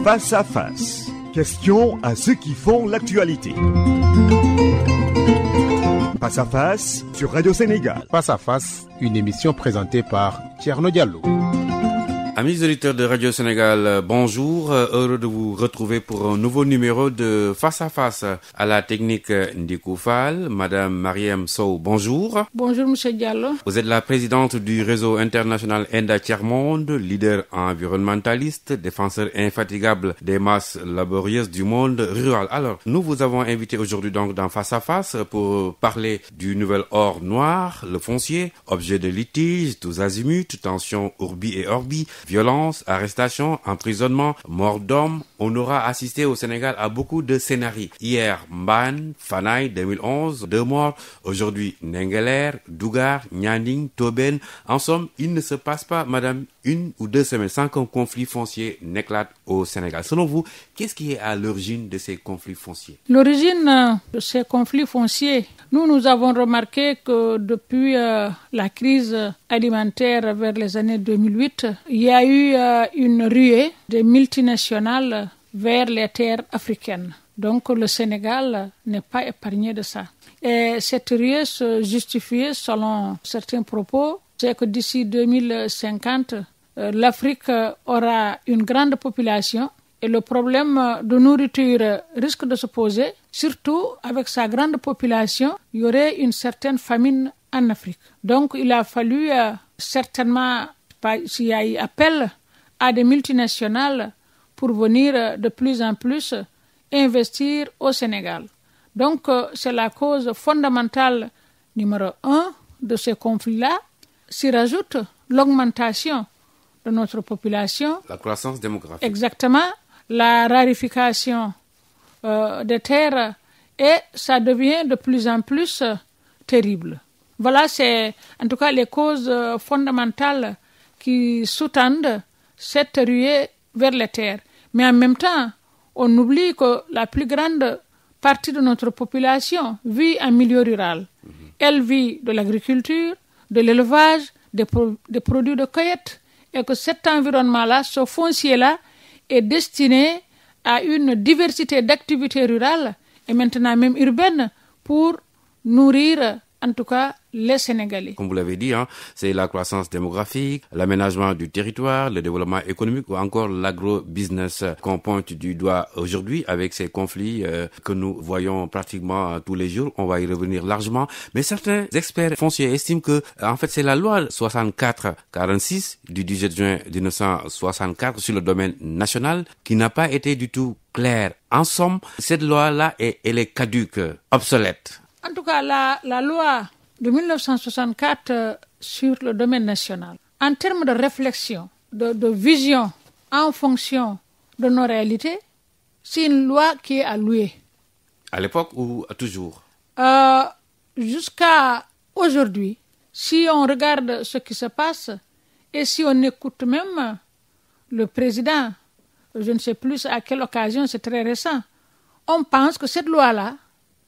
Face à face. Questions à ceux qui font l'actualité. Face à face sur Radio Sénégal. Face à face, une émission présentée par Thierno Diallo. Amis auditeurs de Radio Sénégal, bonjour. Heureux de vous retrouver pour un nouveau numéro de Face à Face. À la technique Ndikou Fall, Madame Mariam Sow, bonjour. Bonjour Monsieur Diallo. Vous êtes la présidente du réseau international ENDA Tiers-Monde, leader environnementaliste, défenseur infatigable des masses laborieuses du monde rural. Alors, nous vous avons invité aujourd'hui donc dans Face à Face pour parler du nouvel or noir, le foncier, objet de litige, tous azimuts, tensions urbi et orbi, violence, arrestation, emprisonnement, mort d'homme. On aura assisté au Sénégal à beaucoup de scénarios. Hier, Mbane, Fanaye, 2011, 2 morts. Aujourd'hui, Nengeler, Dougar, Nianing, Toben. En somme, il ne se passe pas, madame, 1 ou 2 semaines sans qu'un conflit foncier n'éclate au Sénégal. Selon vous, qu'est-ce qui est à l'origine de ces conflits fonciers? L'origine de ces conflits fonciers, nous avons remarqué que depuis la crise alimentaire vers les années 2008, il y a eu une ruée des multinationales vers les terres africaines. Donc le Sénégal n'est pas épargné de ça. Et cette ruée se justifiait selon certains propos. C'est que d'ici 2050, l'Afrique aura une grande population et le problème de nourriture risque de se poser. Surtout avec sa grande population, il y aurait une certaine famine en Afrique. Donc il a fallu certainement, s'il y a eu appel à des multinationales pour venir de plus en plus investir au Sénégal. Donc c'est la cause fondamentale numéro 1 de ces conflits-là. S'y rajoute l'augmentation de notre population. La croissance démographique. Exactement. La raréfaction des terres et ça devient de plus en plus terrible. Voilà, c'est en tout cas les causes fondamentales qui sous-tendent cette ruée vers les terres. Mais en même temps, on oublie que la plus grande partie de notre population vit en milieu rural. Elle vit de l'agriculture, de l'élevage, des produits de cueillette, et que cet environnement-là, ce foncier-là, est destiné à une diversité d'activités rurales et maintenant même urbaines pour nourrir en tout cas les Sénégalais. Comme vous l'avez dit, c'est la croissance démographique, l'aménagement du territoire, le développement économique ou encore l'agro-business qu'on pointe du doigt aujourd'hui avec ces conflits que nous voyons pratiquement tous les jours. On va y revenir largement. Mais certains experts fonciers estiment que en fait c'est la loi 64-46 du 17 juin 1964 sur le domaine national qui n'a pas été du tout claire. En somme, cette loi-là, elle est caduque, obsolète. En tout cas, la loi de 1964 sur le domaine national, en termes de réflexion, de vision en fonction de nos réalités, c'est une loi qui est à louer. À l'époque ou toujours? Jusqu'à aujourd'hui, si on regarde ce qui se passe et si on écoute même le président, je ne sais plus à quelle occasion, c'est très récent, on pense que cette loi-là,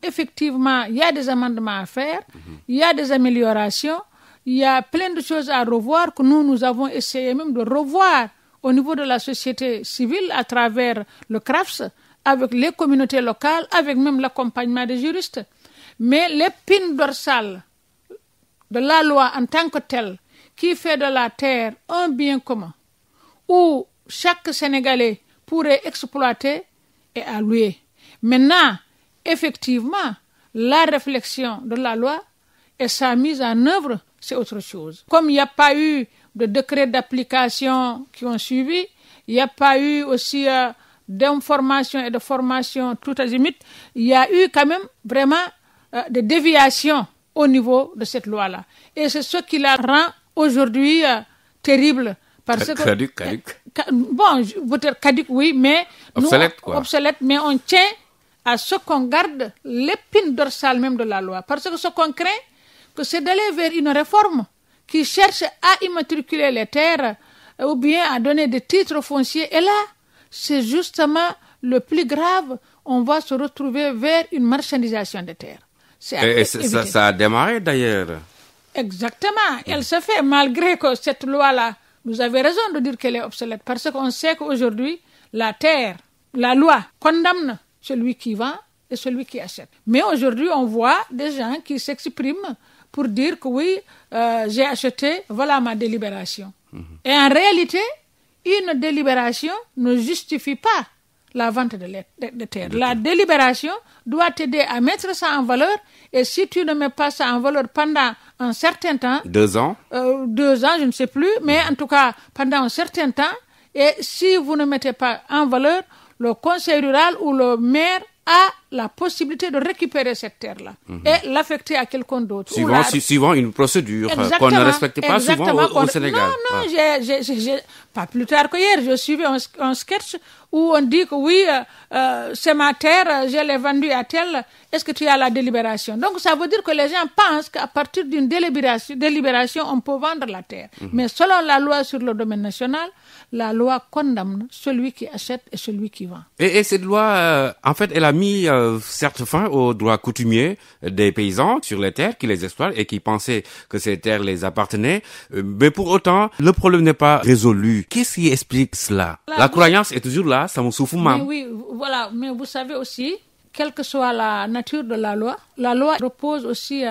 effectivement, il y a des amendements à faire, il y a des améliorations, il y a plein de choses à revoir que nous avons essayé même de revoir au niveau de la société civile à travers le CRAFS, avec les communautés locales, avec même l'accompagnement des juristes. Mais l'épine dorsale de la loi en tant que telle, qui fait de la terre un bien commun, où chaque Sénégalais pourrait exploiter, est à louer. Maintenant, effectivement, la réflexion de la loi et sa mise en œuvre, c'est autre chose. Comme il n'y a pas eu de décrets d'application qui ont suivi, il n'y a pas eu aussi d'information et de formation tout azimut, il y a eu quand même vraiment des déviations au niveau de cette loi-là. Et c'est ce qui la rend aujourd'hui terrible. Parce Caduc. Bon, peut-être caduc, oui, mais... Obsolète, quoi. Obsolète, mais on tient à ce qu'on garde l'épine dorsale même de la loi. Parce que ce qu'on craint, que c'est d'aller vers une réforme qui cherche à immatriculer les terres ou bien à donner des titres fonciers. Et là, c'est justement le plus grave. On va se retrouver vers une marchandisation des terres. Et ça a démarré d'ailleurs. Exactement. Elle se fait malgré que cette loi-là, vous avez raison de dire qu'elle est obsolète. Parce qu'on sait qu'aujourd'hui, la terre, la loi condamne celui qui vend et celui qui achète. Mais aujourd'hui, on voit des gens qui s'expriment pour dire que oui, j'ai acheté, voilà ma délibération. Et en réalité, une délibération ne justifie pas la vente de terre. La délibération doit t'aider à mettre ça en valeur, et si tu ne mets pas ça en valeur pendant un certain temps... 2 ans 2 ans, je ne sais plus, mais en tout cas, pendant un certain temps, et si vous ne mettez pas en valeur, le conseil rural ou le maire a la possibilité de récupérer cette terre-là et l'affecter à quelqu'un d'autre. Suivant une procédure qu'on ne respecte pas souvent au Sénégal. Non, j'ai pas plus tard que hier, je suivais un sketch où on dit que oui, c'est ma terre, je l'ai vendue à tel, est-ce que tu as la délibération? Donc ça veut dire que les gens pensent qu'à partir d'une délibération, on peut vendre la terre. Mais selon la loi sur le domaine national, la loi condamne celui qui achète et celui qui vend. Et cette loi, en fait, elle a mis certes fin aux droits coutumiers des paysans sur les terres qui les exploitent et qui pensaient que ces terres les appartenaient. Mais pour autant, le problème n'est pas résolu. Qu'est-ce qui explique cela? La croyance est toujours là, ça me souffle mal. Oui, voilà. Mais vous savez aussi, quelle que soit la nature de la loi repose aussi,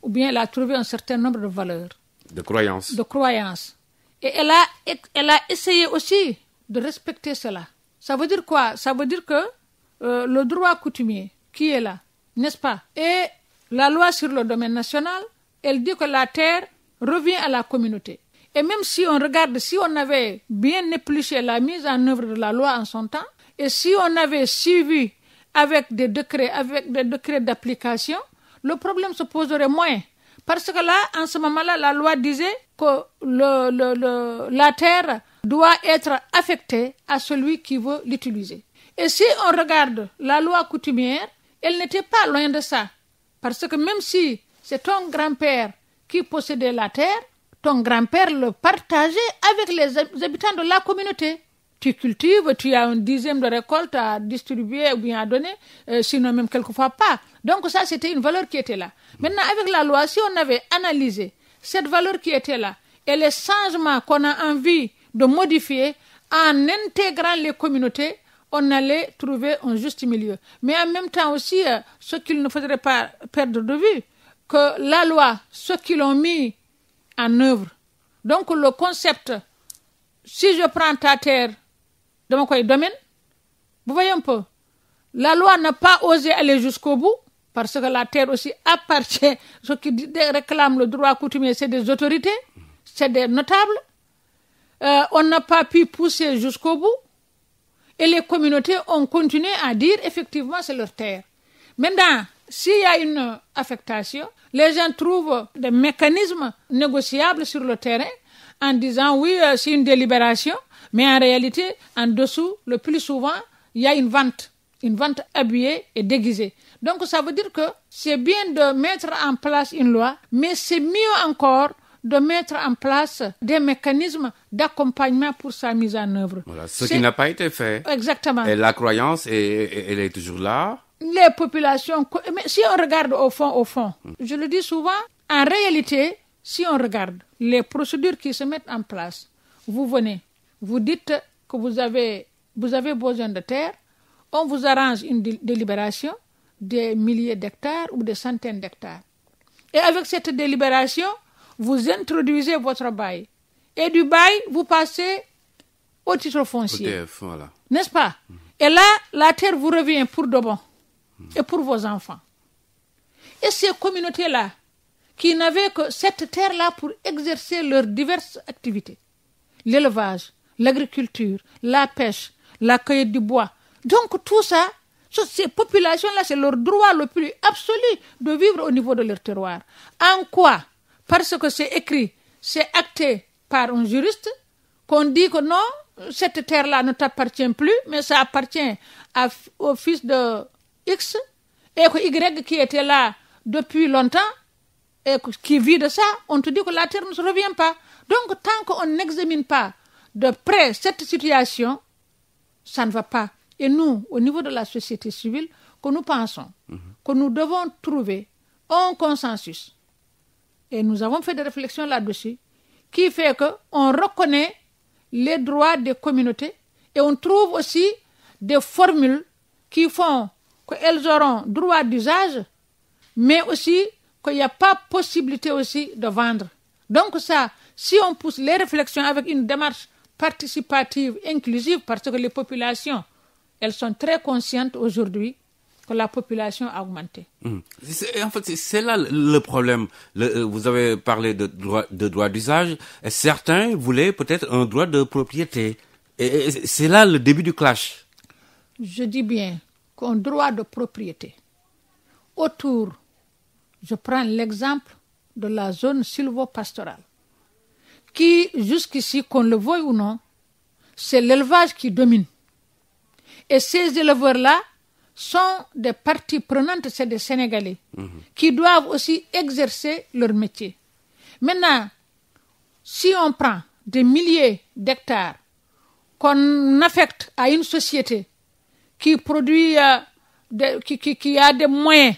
ou bien elle a trouvé un certain nombre de valeurs. De croyances. Et elle a essayé aussi de respecter cela. Ça veut dire quoi? Ça veut dire que le droit coutumier qui est là, n'est-ce pas? Et la loi sur le domaine national, elle dit que la terre revient à la communauté. Et même si on regarde, si on avait bien épluché la mise en œuvre de la loi en son temps, et si on avait suivi avec des décrets d'application, le problème se poserait moins. Parce que là, en ce moment-là, la loi disait que la terre doit être affectée à celui qui veut l'utiliser. Et si on regarde la loi coutumière, elle n'était pas loin de ça. Parce que même si c'est ton grand-père qui possédait la terre, ton grand-père le partageait avec les habitants de la communauté. Tu cultives, tu as un dixième de récolte à distribuer ou bien à donner, sinon même quelquefois pas. Donc ça, c'était une valeur qui était là. Maintenant, avec la loi, si on avait analysé cette valeur qui était là et les changements qu'on a envie de modifier en intégrant les communautés, on allait trouver un juste milieu. Mais en même temps aussi, ce qu'il ne faudrait pas perdre de vue, que la loi, ceux qui l'ont mis en œuvre, donc le concept, si je prends ta terre de mon domaine, vous voyez un peu, la loi n'a pas osé aller jusqu'au bout, parce que la terre aussi appartient, ceux qui réclament le droit coutumier, c'est des autorités, c'est des notables. On n'a pas pu pousser jusqu'au bout. Et les communautés ont continué à dire, effectivement, c'est leur terre. Maintenant, s'il y a une affectation, les gens trouvent des mécanismes négociables sur le terrain en disant, oui, c'est une délibération, mais en réalité, en dessous, le plus souvent, il y a une vente habillée et déguisée. Donc, ça veut dire que c'est bien de mettre en place une loi, mais c'est mieux encore de mettre en place des mécanismes d'accompagnement pour sa mise en œuvre. Voilà, ce qui n'a pas été fait. Exactement. Et la croyance, elle est toujours là. Les populations, mais si on regarde au fond, je le dis souvent, en réalité, si on regarde les procédures qui se mettent en place, vous venez, vous dites que vous avez besoin de terre, on vous arrange une délibération des milliers d'hectares ou des centaines d'hectares. Et avec cette délibération, vous introduisez votre bail. Et du bail, vous passez au titre foncier. Voilà. N'est-ce pas? Et là, la terre vous revient pour de bon. Et pour vos enfants. Et ces communautés-là, qui n'avaient que cette terre-là pour exercer leurs diverses activités. L'élevage, l'agriculture, la pêche, la cueillette du bois. Donc tout ça, ces populations-là, c'est leur droit le plus absolu de vivre au niveau de leur terroir. En quoi? Parce que c'est écrit, c'est acté par un juriste, qu'on dit que non, cette terre-là ne t'appartient plus, mais ça appartient au fils de X, et que Y qui était là depuis longtemps, et qui vit de ça, on te dit que la terre ne se revient pas. Donc, tant qu'on n'examine pas de près cette situation, ça ne va pas. Et nous, au niveau de la société civile, que nous pensons que nous devons trouver un consensus. Et nous avons fait des réflexions là-dessus, qui fait qu'on reconnaît les droits des communautés Et on trouve aussi des formules qui font qu'elles auront droit d'usage, mais aussi qu'il n'y a pas possibilité aussi de vendre. Donc ça, si on pousse les réflexions avec une démarche participative, inclusive, parce que les populations, elles sont très conscientes aujourd'hui que la population a augmenté. En fait, c'est là le problème. Vous avez parlé de droit d'usage. Et certains voulaient peut-être un droit de propriété. Et c'est là le début du clash. Je dis bien qu'un droit de propriété. Autour, je prends l'exemple de la zone sylvo-pastorale, qui, jusqu'ici, qu'on le veuille ou non, c'est l'élevage qui domine. Et ces éleveurs-là sont des parties prenantes, c'est des Sénégalais, qui doivent aussi exercer leur métier. Maintenant, si on prend des milliers d'hectares qu'on affecte à une société qui produit, qui a des moyens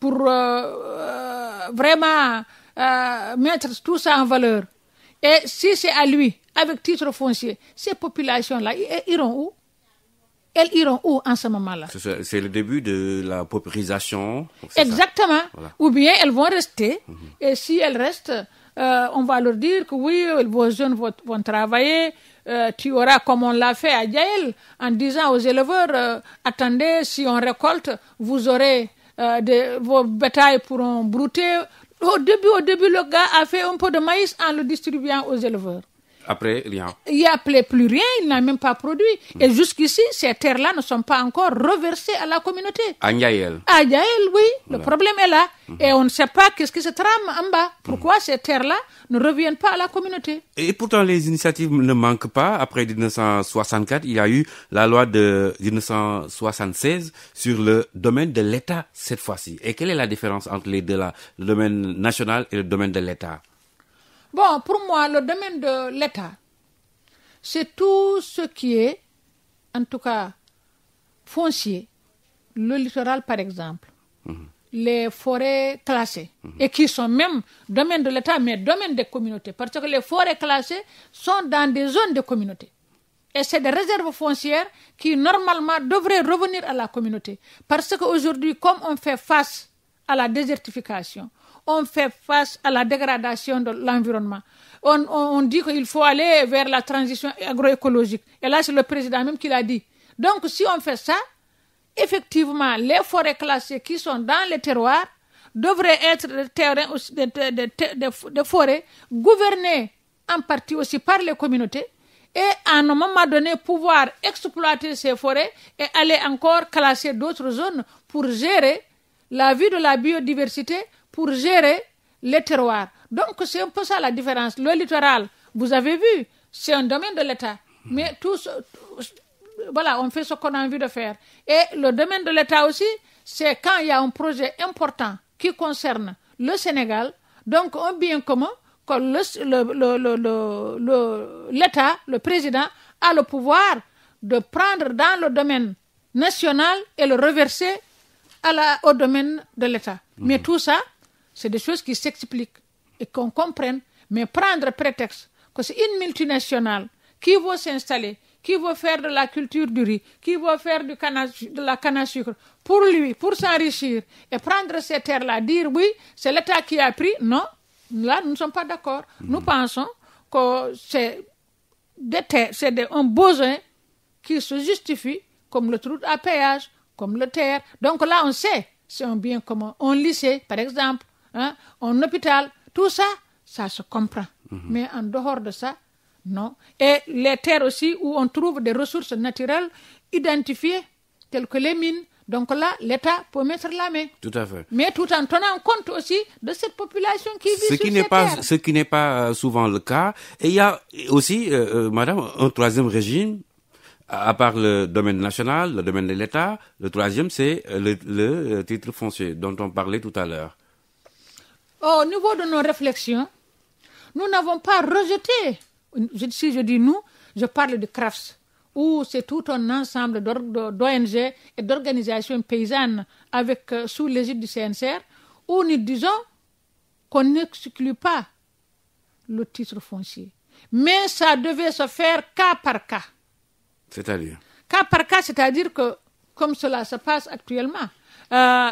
pour vraiment mettre tout ça en valeur, et si c'est à lui, avec titre foncier, ces populations-là iront où? Elles iront où en ce moment-là? C'est le début de la paupérisation. Exactement. Voilà. Ou bien elles vont rester. Et si elles restent, on va leur dire que oui, vos jeunes vont travailler. Tu auras, comme on l'a fait à Djaël, en disant aux éleveurs, attendez, si on récolte, vous aurez vos bétails pourront brouter. Au début, le gars a fait un peu de maïs en le distribuant aux éleveurs. Après, rien. Il n'y a plus rien, il n'a même pas produit. Et jusqu'ici, ces terres-là ne sont pas encore reversées à la communauté. À Ndiaël. À Ndiaël, oui. Le problème est là. Et on ne sait pas qu'est-ce qui se trame en bas. Pourquoi ces terres-là ne reviennent pas à la communauté? Et pourtant, les initiatives ne manquent pas. Après 1964, il y a eu la loi de 1976 sur le domaine de l'État cette fois-ci. Et quelle est la différence entre les deux là, le domaine national et le domaine de l'État? Bon, pour moi, le domaine de l'État, c'est tout ce qui est, en tout cas, foncier. Le littoral, par exemple. Les forêts classées. Et qui sont même domaine de l'État, mais domaine des communautés. Parce que les forêts classées sont dans des zones de communauté. Et c'est des réserves foncières qui, normalement, devraient revenir à la communauté. Parce qu'aujourd'hui, comme on fait face à la désertification, on fait face à la dégradation de l'environnement. On dit qu'il faut aller vers la transition agroécologique. Et là, c'est le président même qui l'a dit. Donc, si on fait ça, effectivement, les forêts classées qui sont dans les terroirs devraient être des forêts gouvernées en partie aussi par les communautés et à un moment donné pouvoir exploiter ces forêts et aller encore classer d'autres zones pour gérer la vie de la biodiversité, pour gérer les terroirs. Donc, c'est un peu ça la différence. Le littoral, vous avez vu, c'est un domaine de l'État. Mais voilà, on fait ce qu'on a envie de faire. Et le domaine de l'État aussi, c'est quand il y a un projet important qui concerne le Sénégal, donc un bien commun, que l'État, le président, a le pouvoir de prendre dans le domaine national et le reverser au domaine de l'État. Mais tout ça, c'est des choses qui s'expliquent et qu'on comprenne. Mais prendre prétexte que c'est une multinationale qui va s'installer, qui va faire de la culture du riz, qui va faire de la canne à sucre, pour lui, pour s'enrichir, et prendre ces terres-là, dire oui, c'est l'État qui a pris. Non, là, nous ne sommes pas d'accord. Nous pensons que c'est un besoin qui se justifie, comme le trou à péage, comme le terre. Donc là, on sait, c'est un bien commun. Un lycée, par exemple, un hôpital, tout ça, ça se comprend. Mais en dehors de ça, non. Et les terres aussi où on trouve des ressources naturelles identifiées, telles que les mines. Donc là, l'État peut mettre la main. Tout à fait. Mais tout en tenant compte aussi de cette population qui vit sur ces terres. Ce qui n'est pas souvent le cas. Et il y a aussi, madame, un troisième régime, à part le domaine national, le domaine de l'État. Le troisième, c'est le titre foncier dont on parlait tout à l'heure. Au niveau de nos réflexions, nous n'avons pas rejeté. Si je dis nous, je parle de CRAFS, où c'est tout un ensemble d'ONG et d'organisations paysannes sous l'égide du CNCR, où nous disons qu'on n'exclut pas le titre foncier. Mais ça devait se faire cas par cas. C'est-à-dire? Cas par cas, c'est-à-dire que, comme cela se passe actuellement,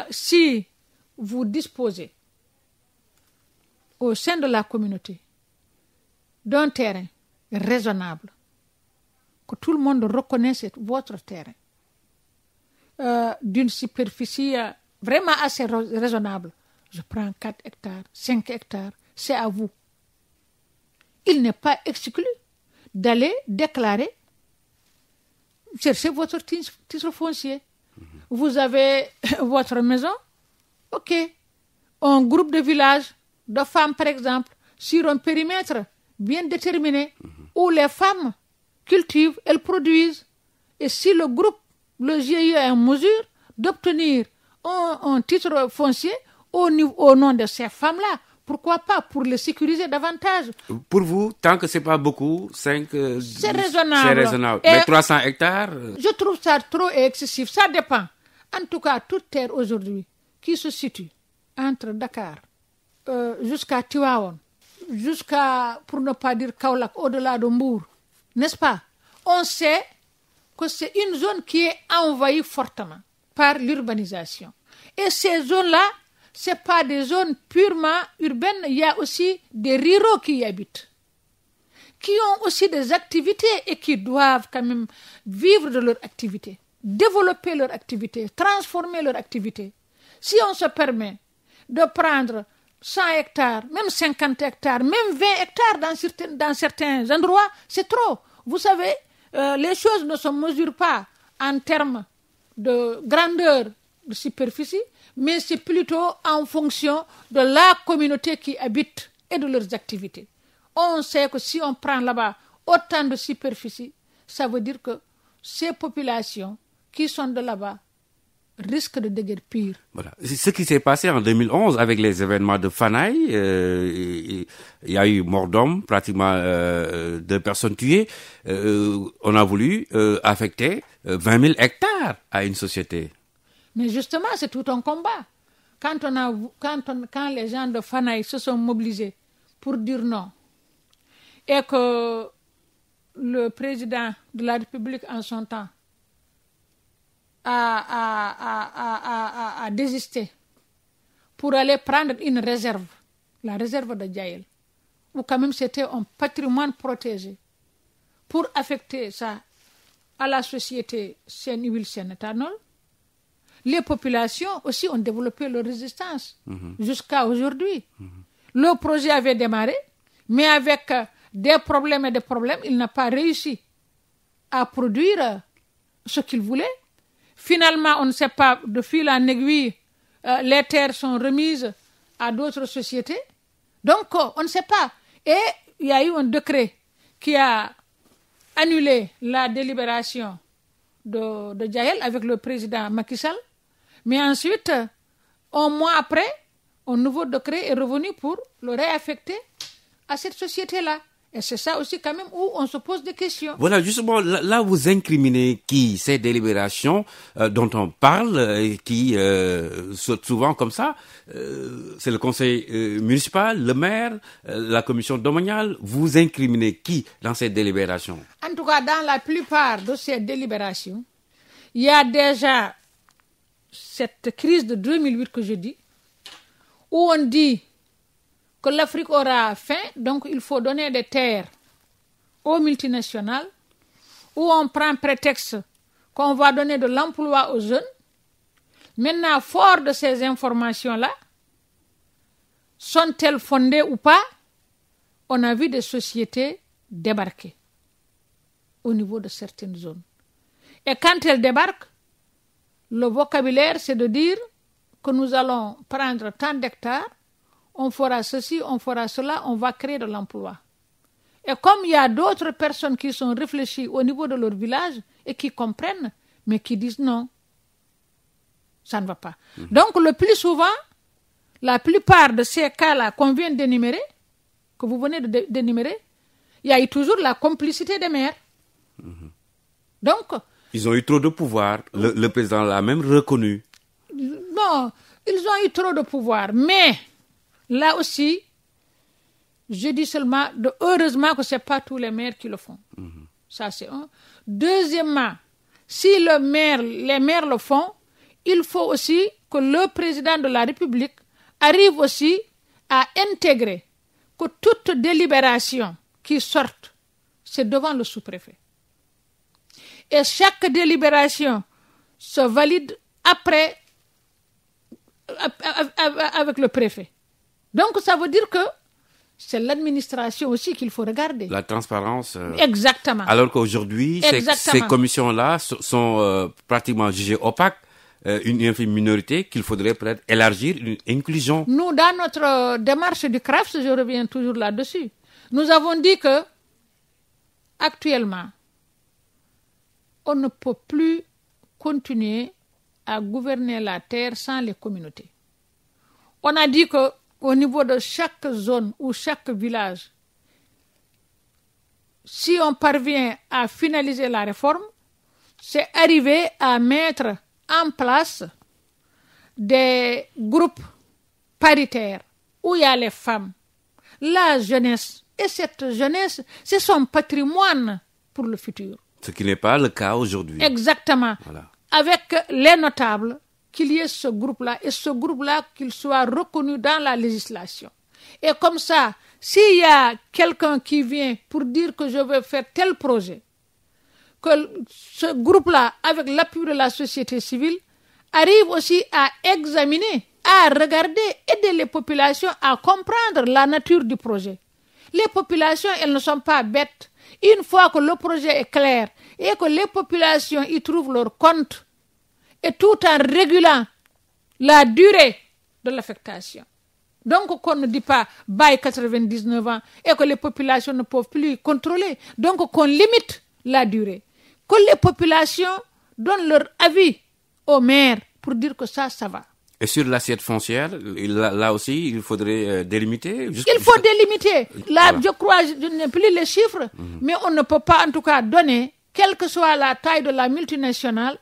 si vous disposez au sein de la communauté d'un terrain raisonnable, que tout le monde reconnaisse votre terrain, d'une superficie vraiment assez raisonnable, je prends 4 hectares, 5 hectares, c'est à vous. Il n'est pas exclu d'aller déclarer, chercher votre titre foncier. Vous avez votre maison, ok. Un groupe de villages, de femmes par exemple, sur un périmètre bien déterminé, où les femmes cultivent, elles produisent. Et si le groupe, le GIE est en mesure d'obtenir un titre foncier au nom de ces femmes-là, pourquoi pas, pour les sécuriser davantage. Pour vous, tant que ce n'est pas beaucoup, 5... c'est raisonnable. C'est raisonnable. Mais 300 hectares... Je trouve ça trop excessif. Ça dépend. En tout cas, toute terre aujourd'hui qui se situe entre Dakar jusqu'à Tivaouane, jusqu'à, pour ne pas dire Kaolack, au-delà de Mbour, n'est-ce pas? On sait que c'est une zone qui est envahie fortement par l'urbanisation. Et ces zones-là, ce n'est pas des zones purement urbaines, il y a aussi des ruraux qui y habitent, qui ont aussi des activités et qui doivent quand même vivre de leur activité, développer leur activité, transformer leur activité. Si on se permet de prendre 100 hectares, même 50 hectares, même 20 hectares dans certains endroits, c'est trop. Vous savez, les choses ne se mesurent pas en termes de grandeur de superficie, mais c'est plutôt en fonction de la communauté qui habite et de leurs activités. On sait que si on prend là-bas autant de superficie, ça veut dire que ces populations qui sont de là-bas risquent de déguerpir. Voilà. Ce qui s'est passé en 2011 avec les événements de Fanaï, il y a eu mort d'homme, pratiquement 2 personnes tuées. On a voulu affecter 20 000 hectares à une société. Mais justement, c'est tout un combat. Quand les gens de Fanaï se sont mobilisés pour dire non, et que le président de la République en son temps a désisté pour aller prendre une réserve, la réserve de Djaïel, où quand même c'était un patrimoine protégé, pour affecter ça à la société Sen-Huile Sen-Éthanol, les populations aussi ont développé leur résistance jusqu'à aujourd'hui. Le projet avait démarré, mais avec des problèmes, il n'a pas réussi à produire ce qu'il voulait. Finalement, on ne sait pas, de fil en aiguille, les terres sont remises à d'autres sociétés. Donc, on ne sait pas. Et il y a eu un décret qui a annulé la délibération de Djaïel avec le président Macky Sall. Mais ensuite, un mois après, un nouveau décret est revenu pour le réaffecter à cette société-là. Et c'est ça aussi quand même où on se pose des questions. Voilà, justement, là vous incriminez qui? Ces délibérations dont on parle, qui sautent souvent comme ça, c'est le conseil municipal, le maire, la commission domaniale. Vous incriminez qui dans ces délibérations? En tout cas, dans la plupart de ces délibérations, il y a déjà cette crise de 2008 que je dis, où on dit que l'Afrique aura faim, donc il faut donner des terres aux multinationales, où on prend prétexte qu'on va donner de l'emploi aux jeunes. Maintenant, fort de ces informations-là, sont-elles fondées ou pas? On a vu des sociétés débarquer au niveau de certaines zones. Et quand elles débarquent, le vocabulaire, c'est de dire que nous allons prendre tant d'hectares, on fera ceci, on fera cela, on va créer de l'emploi. Et comme il y a d'autres personnes qui sont réfléchies au niveau de leur village et qui comprennent, mais qui disent non, ça ne va pas. Donc le plus souvent, la plupart de ces cas-là qu'on vient d'énumérer, que vous venez d'énumérer, il y a eu toujours la complicité des maires. Donc, ils ont eu trop de pouvoir. Le président l'a même reconnu. Non, ils ont eu trop de pouvoir. Mais là aussi, je dis seulement, heureusement que ce n'est pas tous les maires qui le font. Ça, c'est un. Deuxièmement, si les maires le font, il faut aussi que le président de la République arrive aussi à intégrer que toute délibération qui sorte, c'est devant le sous-préfet. Et chaque délibération se valide après avec le préfet. Donc, ça veut dire que c'est l'administration aussi qu'il faut regarder. La transparence. Exactement. Alors qu'aujourd'hui, ces commissions-là sont pratiquement jugées opaques, une infime minorité qu'il faudrait peut-être élargir, une inclusion. Nous, dans notre démarche du CRAFS, je reviens toujours là-dessus, nous avons dit que actuellement, on ne peut plus continuer à gouverner la terre sans les communautés. On a dit qu'au niveau de chaque zone ou chaque village, si on parvient à finaliser la réforme, c'est arriver à mettre en place des groupes paritaires où il y a les femmes, la jeunesse. Et cette jeunesse, c'est son patrimoine pour le futur. Ce qui n'est pas le cas aujourd'hui. Exactement. Voilà. Avec les notables, qu'il y ait ce groupe-là, et ce groupe-là, qu'il soit reconnu dans la législation. Et comme ça, s'il y a quelqu'un qui vient pour dire que je veux faire tel projet, que ce groupe-là, avec l'appui de la société civile, arrive aussi à examiner, à regarder, aider les populations à comprendre la nature du projet. Les populations, elles ne sont pas bêtes. Une fois que le projet est clair et que les populations y trouvent leur compte, et tout en régulant la durée de l'affectation. Donc, qu'on ne dit pas « bail 99 ans » et que les populations ne peuvent plus contrôler. Donc, qu'on limite la durée. Que les populations donnent leur avis au maire pour dire que ça va. Et sur l'assiette foncière, là aussi, il faudrait délimiter. Il faut délimiter. Là, voilà. Je crois, je n'ai plus les chiffres, mais on ne peut pas en tout cas donner, quelle que soit la taille de la multinationale,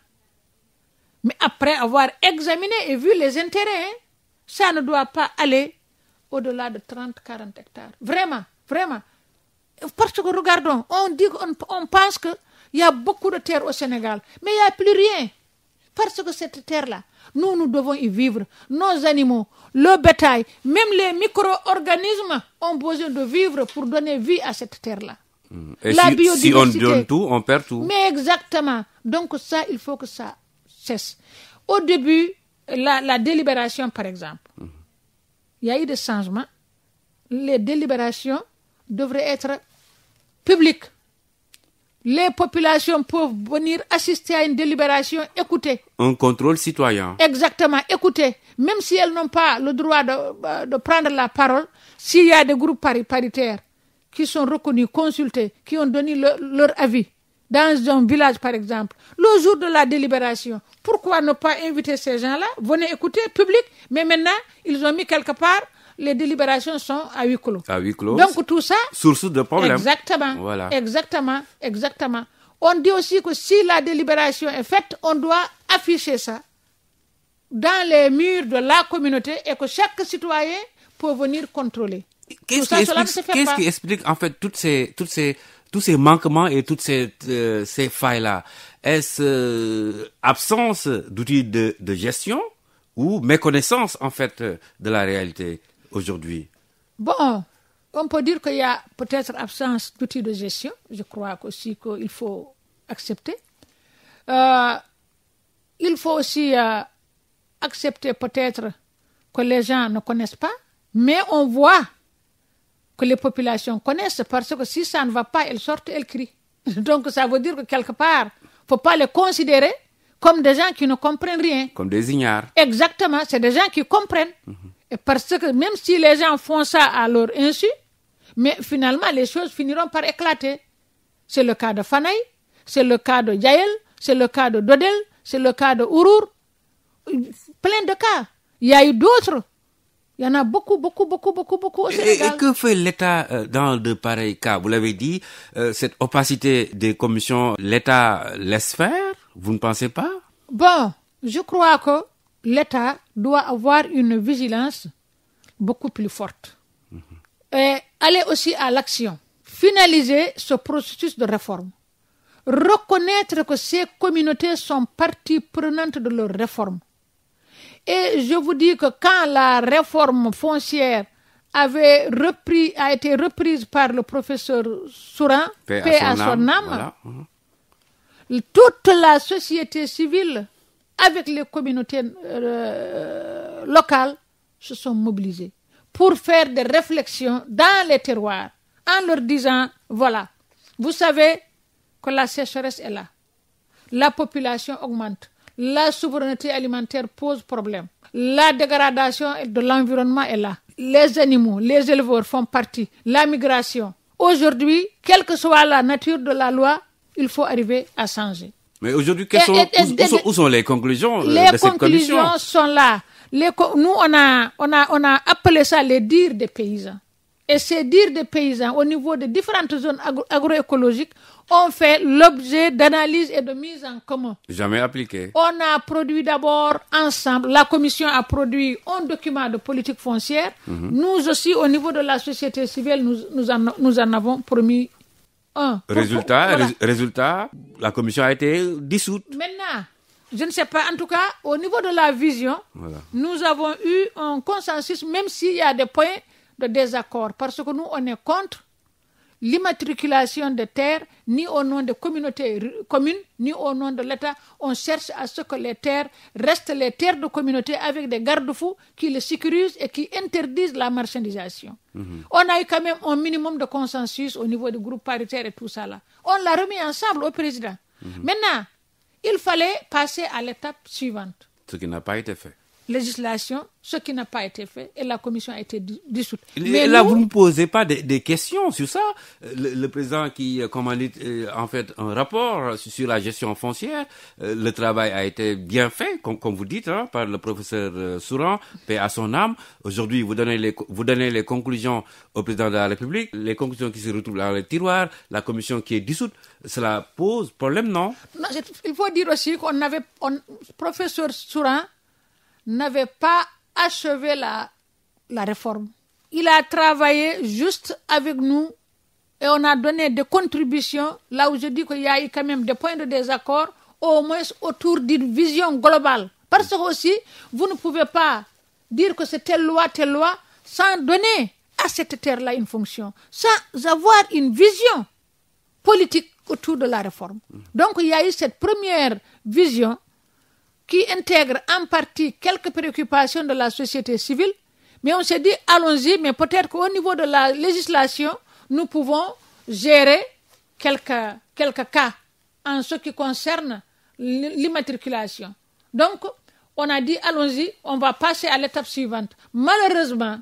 mais après avoir examiné et vu les intérêts, ça ne doit pas aller au-delà de 30-40 hectares. Vraiment, vraiment. Parce que regardons, on pense qu'il y a beaucoup de terres au Sénégal, mais il n'y a plus rien. Parce que cette terre-là, nous devons y vivre. Nos animaux, le bétail, même les micro-organismes ont besoin de vivre pour donner vie à cette terre-là. Et si on donne tout, on perd tout. Mais exactement. Donc ça, il faut que ça cesse. Au début, la délibération, par exemple, il y a eu des changements. Les délibérations devraient être publiques. Les populations peuvent venir assister à une délibération, écouter. Un contrôle citoyen. Exactement, écouter. Même si elles n'ont pas le droit de prendre la parole, s'il y a des groupes paritaires qui sont reconnus, consultés, qui ont donné leur avis, dans un village par exemple, le jour de la délibération, pourquoi ne pas inviter ces gens-là? Venez écouter, public, mais maintenant, ils ont mis quelque part, les délibérations sont à huis clos. À huis clos. Donc tout ça... Source de problème. Exactement. Voilà. Exactement. On dit aussi que si la délibération est faite, on doit afficher ça dans les murs de la communauté et que chaque citoyen peut venir contrôler. Qu'est-ce qui explique en fait tous ces manquements et toutes ces failles-là? Est-ce absence d'outils de gestion ou méconnaissance en fait de la réalité aujourd'hui? Bon, on peut dire qu'il y a peut-être absence d'outils de gestion. Je crois aussi qu'il faut accepter. Il faut aussi accepter peut-être que les gens ne connaissent pas, mais on voit que les populations connaissent, parce que si ça ne va pas, elles sortent, elles crient. Donc ça veut dire que quelque part, il ne faut pas les considérer comme des gens qui ne comprennent rien. Comme des ignares. Exactement, c'est des gens qui comprennent. Et parce que même si les gens font ça à leur insu, mais finalement les choses finiront par éclater. C'est le cas de Fanaï, c'est le cas de Yael, c'est le cas de Dodel, c'est le cas de Ourour. Plein de cas. Il y a eu d'autres. Il y en a beaucoup au Sénégal. Et que fait l'État dans de pareils cas? Vous l'avez dit, cette opacité des commissions, l'État laisse faire? Vous ne pensez pas? Bon, je crois que l'État doit avoir une vigilance beaucoup plus forte. Et aller aussi à l'action. Finaliser ce processus de réforme. reconnaître que ces communautés sont partie prenante de leurs réformes. Et je vous dis que quand la réforme foncière a été reprise par le professeur Souran, paix à son âme, voilà. Toute la société civile, avec les communautés locales, se sont mobilisées pour faire des réflexions dans les terroirs, en leur disant, voilà, vous savez que la sécheresse est là, la population augmente, la souveraineté alimentaire pose problème, la dégradation de l'environnement est là, les animaux, les éleveurs font partie, la migration. Aujourd'hui, quelle que soit la nature de la loi, il faut arriver à changer. Mais aujourd'hui, où sont les conclusions de cette commission? Les conclusions sont là. Nous, on a appelé ça les dires des paysans. Et ces dires des paysans, au niveau de différentes zones agroécologiques, ont fait l'objet d'analyses et de mise en commun. Jamais appliqué. On a produit d'abord ensemble, la commission a produit un document de politique foncière. Nous aussi, au niveau de la société civile, nous en avons promis un. Résultat, la commission a été dissoute. Maintenant, je ne sais pas, en tout cas, au niveau de la vision, nous avons eu un consensus, même s'il y a des points de désaccord, parce que nous, on est contre l'immatriculation de terres, ni au nom des communautés communes, ni au nom de l'État. On cherche à ce que les terres restent les terres de communauté avec des garde-fous qui les sécurisent et qui interdisent la marchandisation. On a eu quand même un minimum de consensus au niveau du groupe paritaire et tout ça là. On l'a remis ensemble au président. Maintenant, il fallait passer à l'étape suivante. Ce qui n'a pas été fait. Législation, ce qui n'a pas été fait, et la commission a été dissoute. Mais là, vous ne posez pas des questions sur ça. Le président qui commandite en fait un rapport sur la gestion foncière, le travail a été bien fait, comme vous dites, par le professeur Souran, paix à son âme. Aujourd'hui, vous donnez les conclusions au président de la République, les conclusions qui se retrouvent dans les tiroirs, la commission qui est dissoute. Cela pose problème, non? Non, il faut dire aussi professeur Souran n'avait pas achevé la réforme. Il a travaillé juste avec nous et on a donné des contributions, là où je dis qu'il y a eu quand même des points de désaccord, au moins autour d'une vision globale. Parce que aussi, vous ne pouvez pas dire que c'est telle loi, sans donner à cette terre-là une fonction, sans avoir une vision politique autour de la réforme. Donc il y a eu cette première vision qui intègre en partie quelques préoccupations de la société civile, mais on s'est dit, allons-y, mais peut-être qu'au niveau de la législation, nous pouvons gérer quelques cas en ce qui concerne l'immatriculation. Donc, on a dit, allons-y, on va passer à l'étape suivante. Malheureusement,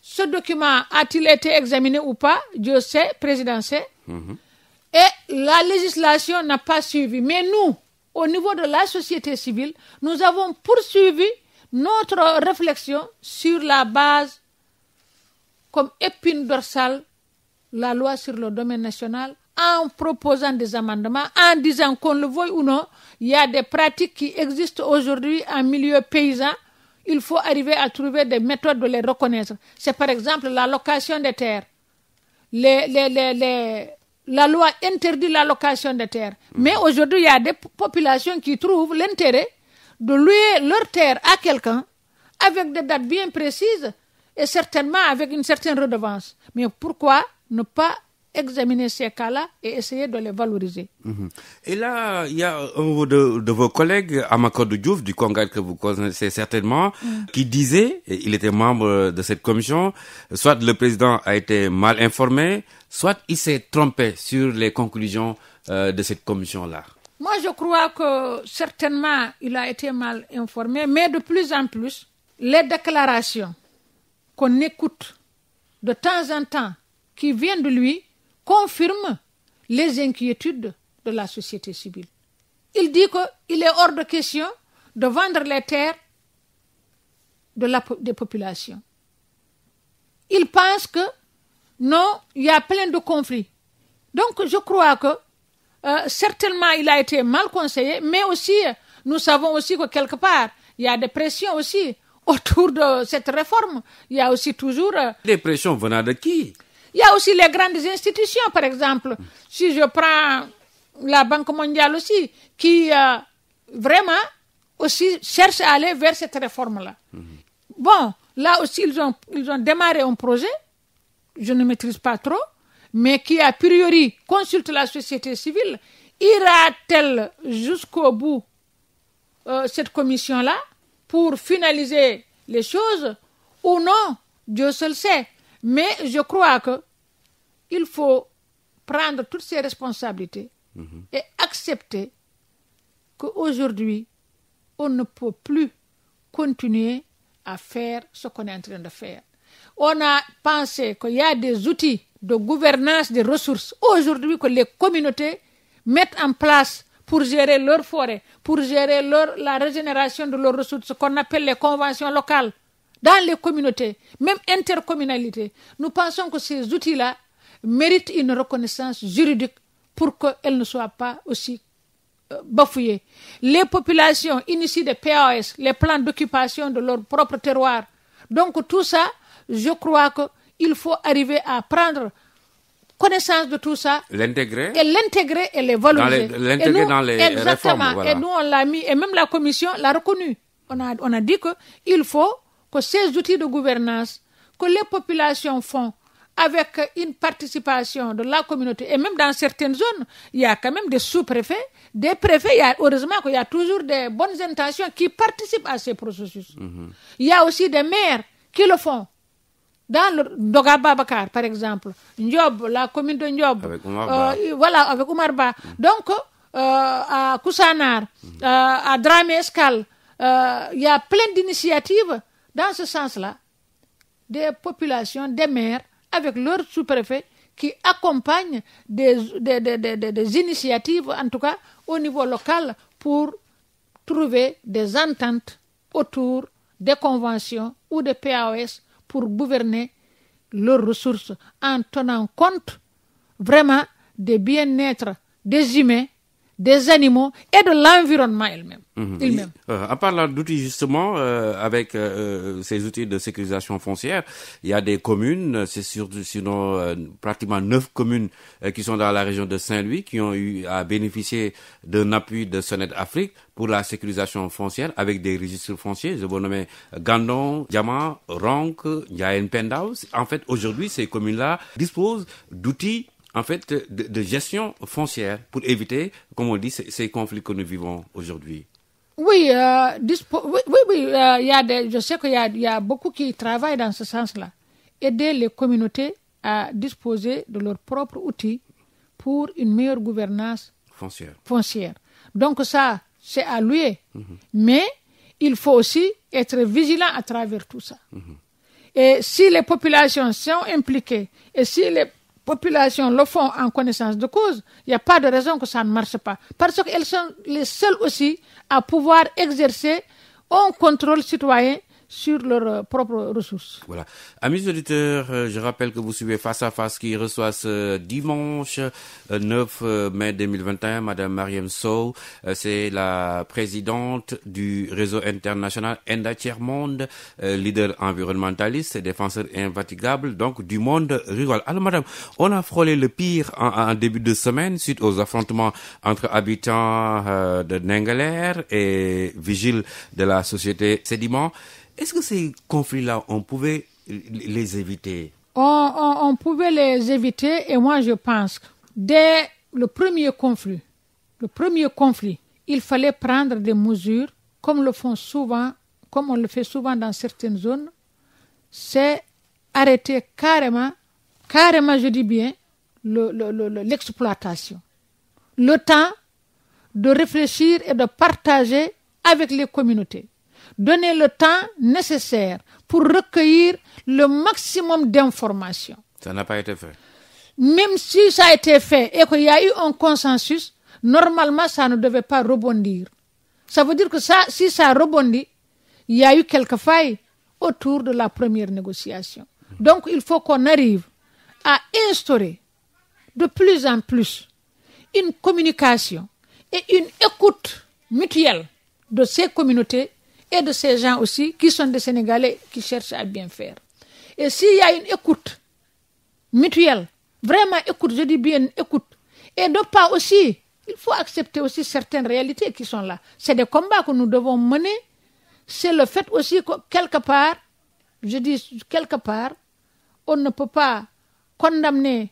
ce document a-t-il été examiné ou pas? Dieu sait, président sait. Et la législation n'a pas suivi. Mais nous, au niveau de la société civile, nous avons poursuivi notre réflexion sur la base, comme épine dorsale, la loi sur le domaine national, en proposant des amendements, en disant qu'on le veuille ou non, il y a des pratiques qui existent aujourd'hui en milieu paysan. Il faut arriver à trouver des méthodes de les reconnaître. C'est par exemple la location des terres. La loi interdit la location de terres. Mais aujourd'hui, il y a des populations qui trouvent l'intérêt de louer leur terre à quelqu'un avec des dates bien précises et certainement avec une certaine redevance. Mais pourquoi ne pas examiner ces cas-là et essayer de les valoriser? Et là, il y a un de vos collègues, Amakodou Diouf, du Congrès que vous connaissez certainement, qui disait, et il était membre de cette commission, soit le président a été mal informé, soit il s'est trompé sur les conclusions de cette commission-là. Moi, je crois que certainement, il a été mal informé, mais de plus en plus, les déclarations qu'on écoute de temps en temps, qui viennent de lui, confirment les inquiétudes de la société civile. Il dit qu'il est hors de question de vendre les terres des populations. Il pense que non, il y a plein de conflits. Donc, je crois que certainement, il a été mal conseillé, mais aussi, nous savons aussi que quelque part, il y a des pressions aussi autour de cette réforme. Il y a aussi toujours... Des pressions venant de qui? Il y a aussi les grandes institutions, par exemple. Si je prends la Banque mondiale aussi, qui vraiment aussi cherche à aller vers cette réforme-là. Bon, là aussi, ils ont démarré un projet, je ne maîtrise pas trop, mais qui a priori consulte la société civile. Ira-t-elle jusqu'au bout cette commission-là pour finaliser les choses ou non? Dieu seul sait. Mais je crois qu'il faut prendre toutes ses responsabilités et accepter qu'aujourd'hui, on ne peut plus continuer à faire ce qu'on est en train de faire. On a pensé qu'il y a des outils de gouvernance des ressources aujourd'hui que les communautés mettent en place pour gérer leurs forêts, pour gérer la régénération de leurs ressources, ce qu'on appelle les conventions locales, dans les communautés, même intercommunalités. Nous pensons que ces outils-là méritent une reconnaissance juridique pour qu'elles ne soient pas aussi bafouillées. Les populations initient des PAS, les plans d'occupation de leur propre terroir. Donc tout ça, je crois qu'il faut arriver à prendre connaissance de tout ça, l'intégrer et les valoriser. L'intégrer dans les exactement, réformes. Voilà. Et nous, on l'a mis, et même la commission l'a reconnu. On a dit qu'il faut que ces outils de gouvernance que les populations font avec une participation de la communauté, et même dans certaines zones, il y a quand même des sous-préfets, des préfets, heureusement qu'il y a toujours des bonnes intentions qui participent à ces processus. Il y a aussi des maires qui le font. Dans le Dogaba Bakar, par exemple, Ndiob, la commune de Ndiob, avec Oumar Ba. Voilà, avec Oumar Ba. Donc, à Koussanar, à Dramé Escale, il y a plein d'initiatives dans ce sens-là, des populations, des maires, avec leurs sous-préfets, qui accompagnent des initiatives, en tout cas au niveau local, pour trouver des ententes autour des conventions ou des PAOS pour gouverner leurs ressources en tenant compte vraiment des bien-être des humains, des animaux et de l'environnement il-même. En parlant d'outils justement, avec ces outils de sécurisation foncière, il y a des communes, c'est sinon pratiquement 9 communes qui sont dans la région de Saint-Louis qui ont eu à bénéficier d'un appui de SONED Afrique pour la sécurisation foncière avec des registres fonciers. Je vous nommer Gandon, Diama, Ronk, Ndiayen Pendaus. En fait, aujourd'hui, ces communes-là disposent d'outils en fait, de gestion foncière pour éviter, comme on dit, ces conflits que nous vivons aujourd'hui. Oui, je sais qu'il y a beaucoup qui travaillent dans ce sens-là. Aider les communautés à disposer de leurs propres outils pour une meilleure gouvernance foncière. Donc ça, c'est à louer. Mais il faut aussi être vigilant à travers tout ça. Et si les populations sont impliquées, et si les populations le font en connaissance de cause, il n'y a pas de raison que ça ne marche pas. Parce qu'elles sont les seules aussi à pouvoir exercer un contrôle citoyen sur leurs propres ressources. Voilà. Amis auditeurs, je rappelle que vous suivez Face à Face qui reçoit ce dimanche 9 mai 2021 Madame Mariam Sow. C'est la présidente du réseau international ENDA Tiers-Monde, leader environnementaliste et défenseur infatigable donc du monde rural. Alors Madame, on a frôlé le pire en début de semaine suite aux affrontements entre habitants de Nengeler et vigiles de la société Sédiment. Est-ce que ces conflits-là, on pouvait les éviter? On pouvait les éviter et moi je pense que dès le premier conflit, il fallait prendre des mesures comme on le fait souvent dans certaines zones, c'est arrêter carrément je dis bien, l'exploitation. Le temps de réfléchir et de partager avec les communautés. Donner le temps nécessaire pour recueillir le maximum d'informations. Ça n'a pas été fait. Même si ça a été fait et qu'il y a eu un consensus, normalement, ça ne devait pas rebondir. Ça veut dire que si ça rebondit, il y a eu quelques failles autour de la première négociation. Donc, il faut qu'on arrive à instaurer de plus en plus une communication et une écoute mutuelle de ces communautés et de ces gens aussi qui sont des Sénégalais qui cherchent à bien faire. Et s'il y a une écoute mutuelle, vraiment écoute, je dis bien écoute, et de pas aussi il faut accepter aussi certaines réalités qui sont là. C'est des combats que nous devons mener. C'est le fait aussi que quelque part, on ne peut pas condamner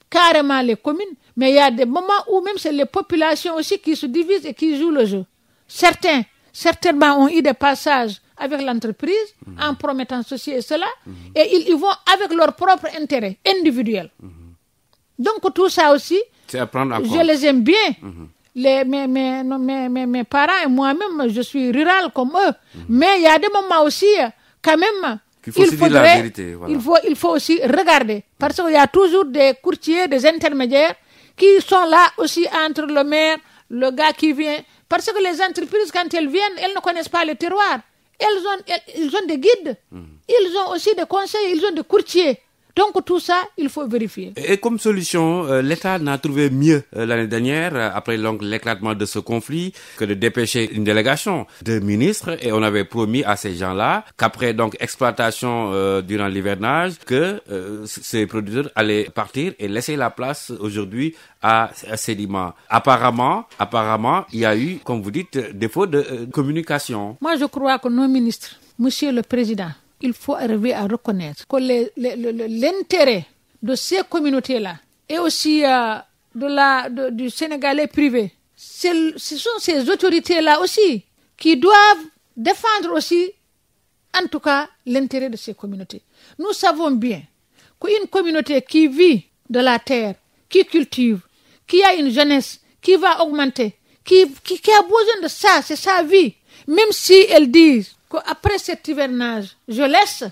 carrément les communes, mais il y a des moments où même c'est les populations aussi qui se divisent et qui jouent le jeu. Certainement ont eu des passages avec l'entreprise en promettant ceci et cela, et ils y vont avec leur propre intérêt individuel. Donc tout ça aussi, c'est à prendre en compte. Je les aime bien. Mes parents et moi-même, je suis rural comme eux. Mais il y a des moments aussi, quand même, il faut aussi regarder. Parce qu'il y a toujours des courtiers, des intermédiaires qui sont là aussi entre le maire, le gars qui vient. Parce que les entreprises, quand elles viennent, elles ne connaissent pas le terroir. Ils ont des guides. Ils ont aussi des conseils, ils ont des courtiers. Donc tout ça, il faut vérifier. Et comme solution, l'État n'a trouvé mieux l'année dernière, après l'éclatement de ce conflit, que de dépêcher une délégation de ministres. Et on avait promis à ces gens-là qu'après donc exploitation durant l'hivernage, que ces producteurs allaient partir et laisser la place aujourd'hui à Sedima. Apparemment, il y a eu, comme vous dites, défaut de communication. Moi, je crois que nos ministres, Monsieur le Président, il faut arriver à reconnaître que l'intérêt de ces communautés-là et aussi du Sénégalais privé, ce sont ces autorités-là aussi qui doivent défendre aussi, en tout cas, l'intérêt de ces communautés. Nous savons bien qu'une communauté qui vit de la terre, qui cultive, qui a une jeunesse, qui va augmenter, qui a besoin de ça, c'est sa vie, même si elles disent après cet hivernage, je laisse,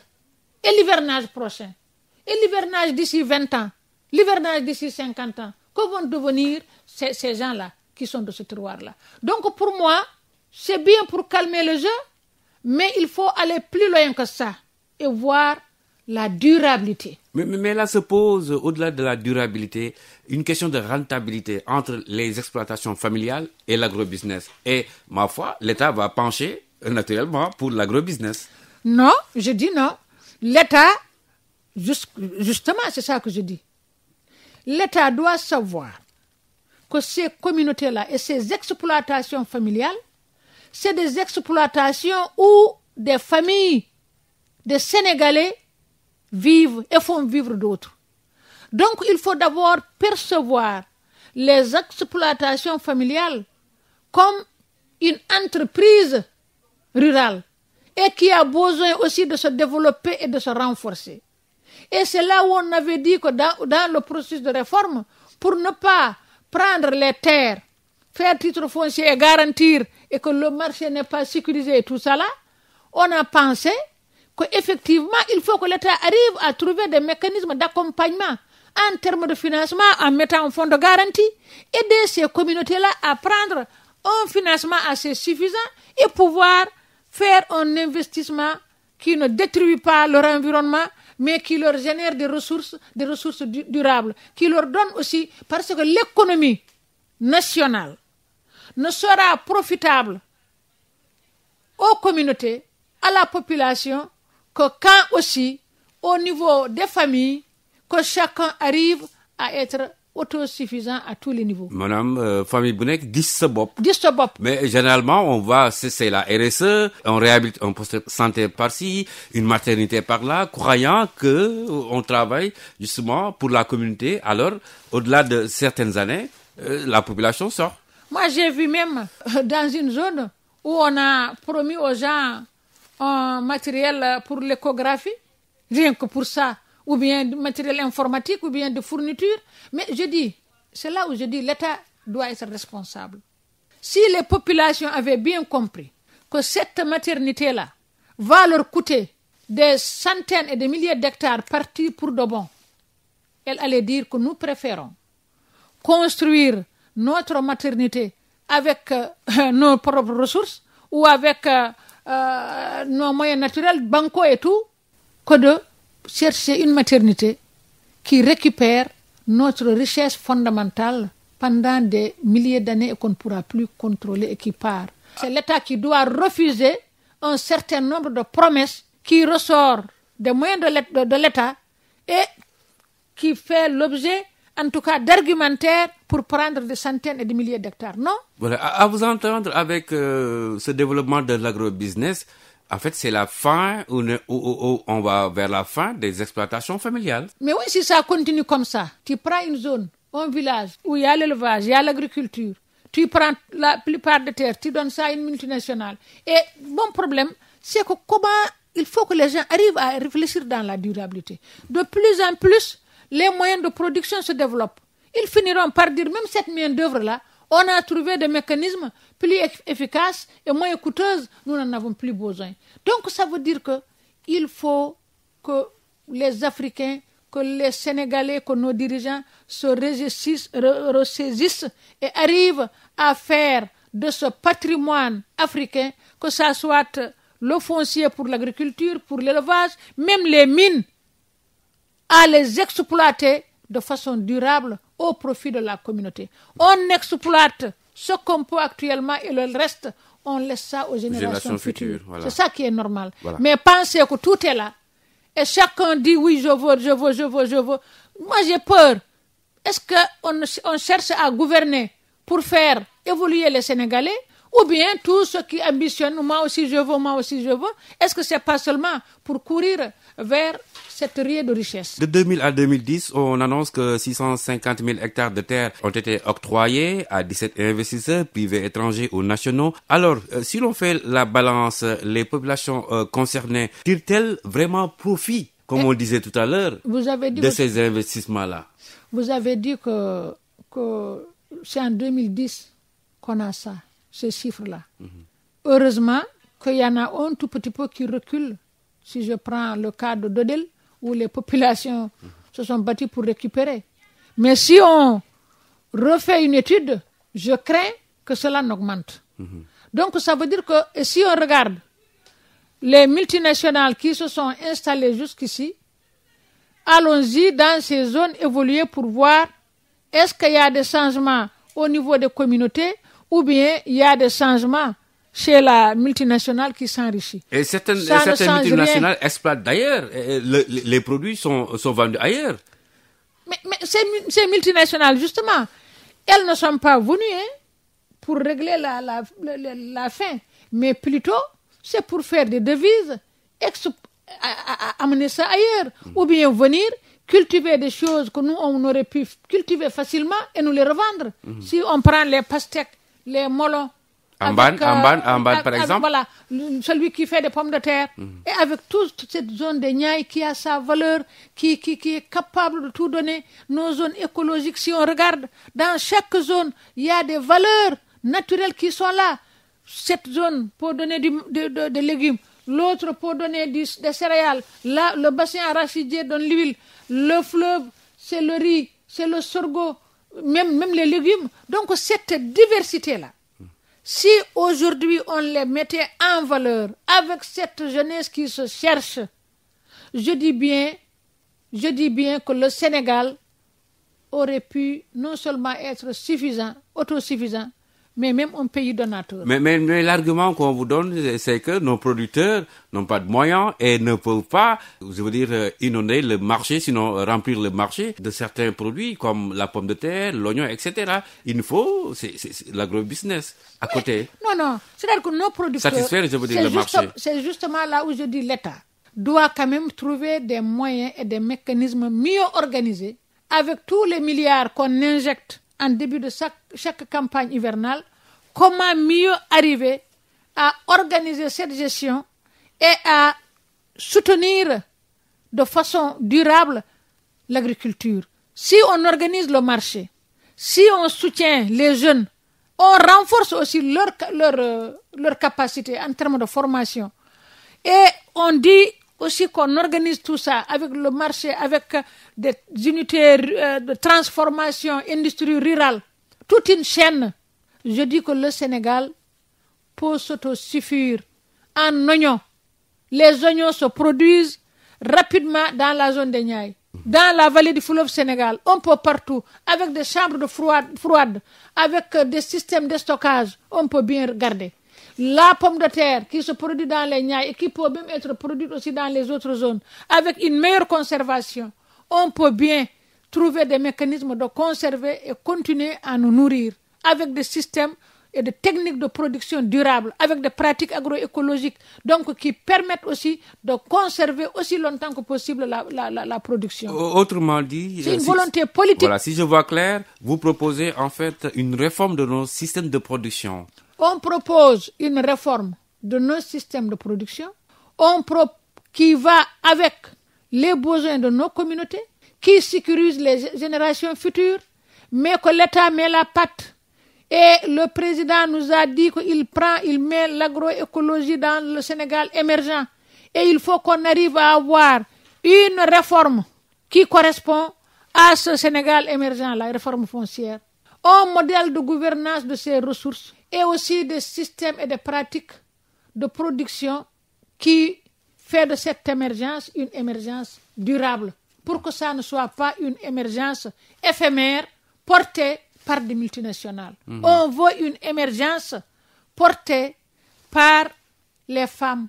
et l'hivernage prochain, et l'hivernage d'ici 20 ans, l'hivernage d'ici 50 ans, que vont devenir ces gens-là qui sont de ce terroir-là. Donc pour moi, c'est bien pour calmer le jeu, mais il faut aller plus loin que ça et voir la durabilité. Mais là se pose, au-delà de la durabilité, une question de rentabilité entre les exploitations familiales et l'agrobusiness. Et ma foi, l'État va pencher naturellement pour l'agrobusiness. Non, je dis non. L'État, justement, c'est ça que je dis. L'État doit savoir que ces communautés-là et ces exploitations familiales, c'est des exploitations où des familles, des Sénégalais vivent et font vivre d'autres. Donc, il faut d'abord percevoir les exploitations familiales comme une entreprise rurale et qui a besoin aussi de se développer et de se renforcer. Et c'est là où on avait dit que dans le processus de réforme, pour ne pas prendre les terres, faire titre foncier et garantir et que le marché n'est pas sécurisé et tout ça là, on a pensé qu'effectivement, il faut que l'État arrive à trouver des mécanismes d'accompagnement en termes de financement, en mettant un fonds de garantie, aider ces communautés-là à prendre un financement assez suffisant et pouvoir faire un investissement qui ne détruit pas leur environnement, mais qui leur génère des ressources durables, qui leur donne aussi, parce que l'économie nationale ne sera profitable aux communautés, à la population, que quand aussi, au niveau des familles, que chacun arrive à être autosuffisant à tous les niveaux. Madame, famille bu nekk gis sa bopp. Mais généralement, on va, c'est la RSE, on réhabilite un poste de santé par-ci, une maternité par-là, croyant que on travaille justement pour la communauté. Alors, au-delà de certaines années, la population sort. Moi, j'ai vu même dans une zone où on a promis aux gens un matériel pour l'échographie, rien que pour ça, ou bien du matériel informatique, ou bien de fourniture. Mais je dis, c'est là où je dis, l'État doit être responsable. Si les populations avaient bien compris que cette maternité-là va leur coûter des centaines et des milliers d'hectares partis pour de bon, elles allaient dire que nous préférons construire notre maternité avec nos propres ressources ou avec nos moyens naturels, banco et tout, que de chercher une maternité qui récupère notre richesse fondamentale pendant des milliers d'années et qu'on ne pourra plus contrôler et qui part. C'est l'État qui doit refuser un certain nombre de promesses qui ressortent des moyens de l'État et qui fait l'objet en tout cas d'argumentaire pour prendre des centaines et des milliers d'hectares. Non? Voilà, à vous entendre avec ce développement de l'agrobusiness, en fait, c'est la fin, où on va vers la fin des exploitations familiales. Mais oui, si ça continue comme ça, tu prends une zone, un village où il y a l'élevage, il y a l'agriculture, tu prends la plupart des terres, tu donnes ça à une multinationale. Et bon problème, c'est que comment il faut que les gens arrivent à réfléchir dans la durabilité. De plus en plus, les moyens de production se développent. Ils finiront par dire, même cette main-d'œuvre-là, on a trouvé des mécanismes plus efficaces et moins coûteuses, nous n'en avons plus besoin. Donc ça veut dire qu'il faut que les Africains, que les Sénégalais, que nos dirigeants se ressaisissent et arrivent à faire de ce patrimoine africain, que ça soit le foncier pour l'agriculture, pour l'élevage, même les mines, à les exploiter de façon durable au profit de la communauté. On exploite ce qu'on peut actuellement et le reste, on laisse ça aux générations futures. Voilà. C'est ça qui est normal. Voilà. Mais pensez que tout est là. Et chacun dit oui, je veux. Moi, j'ai peur. Est-ce qu'on cherche à gouverner pour faire évoluer les Sénégalais? Ou bien tous ceux qui ambitionnent, moi aussi je veux. Est-ce que c'est pas seulement pour courir vers cette ruée de richesse? De 2000 à 2010, on annonce que 650 000 hectares de terre ont été octroyés à 17 investisseurs privés étrangers ou nationaux. Alors, si l'on fait la balance, les populations concernées tirent-elles vraiment profit, comme on disait tout à l'heure, de ces investissements-là? Vous avez dit que c'est en 2010 qu'on a ça. Ces chiffres-là. Heureusement qu'il y en a un tout petit peu qui recule. Si je prends le cas de Dodel, où les populations se sont battues pour récupérer. Mais si on refait une étude, je crains que cela n'augmente. Donc ça veut dire que si on regarde les multinationales qui se sont installées jusqu'ici, allons-y dans ces zones évoluées pour voir est-ce qu'il y a des changements au niveau des communautés ou bien il y a des changements chez la multinationale qui s'enrichit. Et certaines multinationales exploitent d'ailleurs. Les produits sont vendus ailleurs. Mais ces multinationales, justement, elles ne sont pas venues pour régler la faim, mais plutôt c'est pour faire des devises, amener ça ailleurs, ou bien venir cultiver des choses que nous, on aurait pu cultiver facilement et nous les revendre. Si on prend les pastèques, les melons, en ban, par exemple. Voilà, celui qui fait des pommes de terre. Et avec toute cette zone de Niayes qui a sa valeur, qui est capable de tout donner, nos zones écologiques, si on regarde, dans chaque zone, il y a des valeurs naturelles qui sont là. Cette zone peut donner des légumes, l'autre peut donner des céréales. Là, le bassin arachidier donne l'huile, le fleuve, c'est le riz, c'est le sorgho, même les légumes. Donc, cette diversité-là, si aujourd'hui on les mettait en valeur avec cette jeunesse qui se cherche, je dis bien que le Sénégal aurait pu non seulement être autosuffisant, mais même un pays donateur. Mais l'argument qu'on vous donne, c'est que nos producteurs n'ont pas de moyens et ne peuvent pas, inonder le marché, sinon remplir le marché de certains produits comme la pomme de terre, l'oignon, etc. Il faut, c'est l'agrobusiness à côté. Non, c'est-à-dire que nos producteurs... Satisfaire, le marché. C'est justement là où je dis l'État doit quand même trouver des moyens et des mécanismes mieux organisés avec tous les milliards qu'on injecte en début de chaque campagne hivernale, comment mieux arriver à organiser cette gestion et à soutenir de façon durable l'agriculture. Si on organise le marché, si on soutient les jeunes, on renforce aussi leur capacité en termes de formation. Et on dit aussi qu'on organise tout ça avec le marché, avec des unités de transformation, industrie rurale, toute une chaîne. Je dis que le Sénégal peut s'autosuffire en oignons. Les oignons se produisent rapidement dans la zone des Niayes, dans la vallée du fleuve Sénégal, un peu partout, avec des chambres de froide, avec des systèmes de stockage, on peut bien garder. La pomme de terre qui se produit dans les Niayes et qui peut même être produite aussi dans les autres zones, avec une meilleure conservation, on peut bien trouver des mécanismes de conserver et continuer à nous nourrir avec des systèmes et des techniques de production durables, avec des pratiques agroécologiques, donc qui permettent aussi de conserver aussi longtemps que possible la production. Autrement dit, c'est une volonté politique. Voilà, si je vois clair, vous proposez en fait une réforme de nos systèmes de production. On propose une réforme de nos systèmes de production, qui va avec les besoins de nos communautés, qui sécurise les générations futures, mais que l'État met la patte. Et le président nous a dit qu'il met l'agroécologie dans le Sénégal émergent. Et il faut qu'on arrive à avoir une réforme qui correspond à ce Sénégal émergent, la réforme foncière. Un modèle de gouvernance de ces ressources et aussi des systèmes et des pratiques de production qui fait de cette émergence une émergence durable pour que ça ne soit pas une émergence éphémère portée par des multinationales. On veut une émergence portée par les femmes,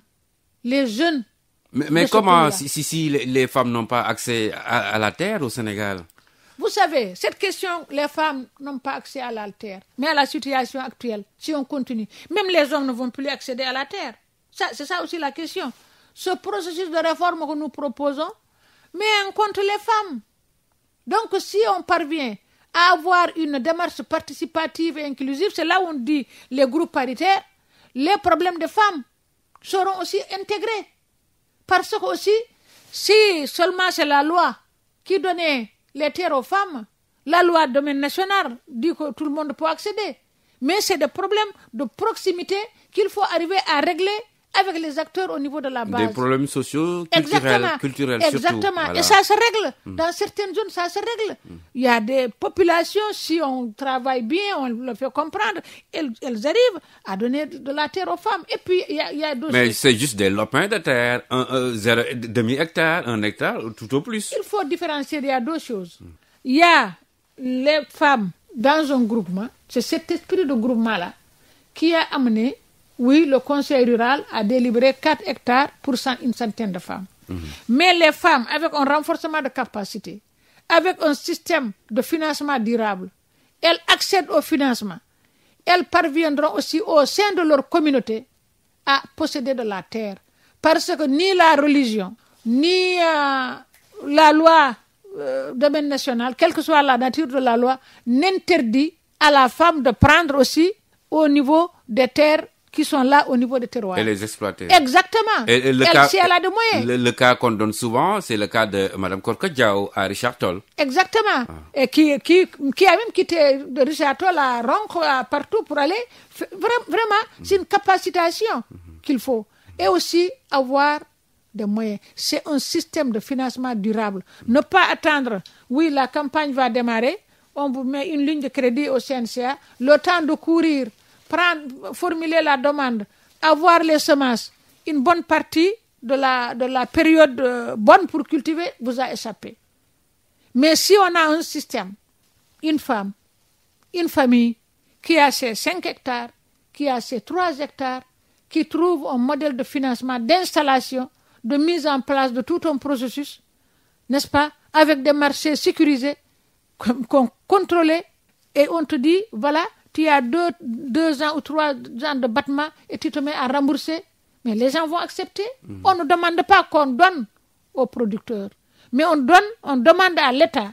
les jeunes. Mais comment, si les femmes n'ont pas accès à la terre au Sénégal? Vous savez, cette question, les femmes n'ont pas accès à la terre. Mais à la situation actuelle, si on continue, même les hommes ne vont plus accéder à la terre. C'est ça aussi la question. Ce processus de réforme que nous proposons met en compte les femmes. Donc si on parvient à avoir une démarche participative et inclusive, c'est là où on dit les groupes paritaires, les problèmes des femmes seront aussi intégrés. Parce que aussi, si seulement c'est la loi qui donnait les terres aux femmes, la loi de domaine national dit que tout le monde peut accéder. Mais c'est des problèmes de proximité qu'il faut arriver à régler avec les acteurs au niveau de la base. Des problèmes sociaux, culturels surtout. Exactement. Voilà. Et ça se règle. Dans certaines zones, ça se règle. Il y a des populations, si on travaille bien, on le fait comprendre, elles arrivent à donner de la terre aux femmes. Et puis, il y a d'autres... Mais c'est juste des lopins de terre, demi-hectare, 1 hectare, tout au plus. Il faut différencier, il y a deux choses. Il y a les femmes dans un groupement, c'est cet esprit de groupement-là qui a amené... Oui, le conseil rural a délibéré 4 hectares pour une centaine de femmes. Mais les femmes, avec un renforcement de capacité, avec un système de financement durable, elles accèdent au financement. Elles parviendront aussi au sein de leur communauté à posséder de la terre. Parce que ni la religion, ni la loi domaine national, quelle que soit la nature de la loi, n'interdit à la femme de prendre aussi au niveau des terres qui sont là au niveau des terroirs. Et les exploiter. Exactement. Et si elle a des moyens. Le cas qu'on donne souvent, c'est le cas de Mme Korka Diao à Richard Toll. Exactement. Et qui a même quitté de Richard Toll à Ronco, partout pour aller. Vraiment, c'est une capacitation qu'il faut. Et aussi avoir des moyens. C'est un système de financement durable. Ne pas attendre, oui, la campagne va démarrer, on vous met une ligne de crédit au CNCA, le temps de courir, formuler la demande, avoir les semences, une bonne partie de la période bonne pour cultiver vous a échappé. Mais si on a un système, une femme, une famille qui a ses 5 hectares, qui a ses 3 hectares, qui trouve un modèle de financement, d'installation, de mise en place de tout un processus, n'est-ce pas, avec des marchés sécurisés, contrôlés, et on te dit, voilà, tu as 2 ans ou 3 ans de battement et tu te mets à rembourser. Mais les gens vont accepter. On ne demande pas qu'on donne aux producteurs. Mais on demande à l'État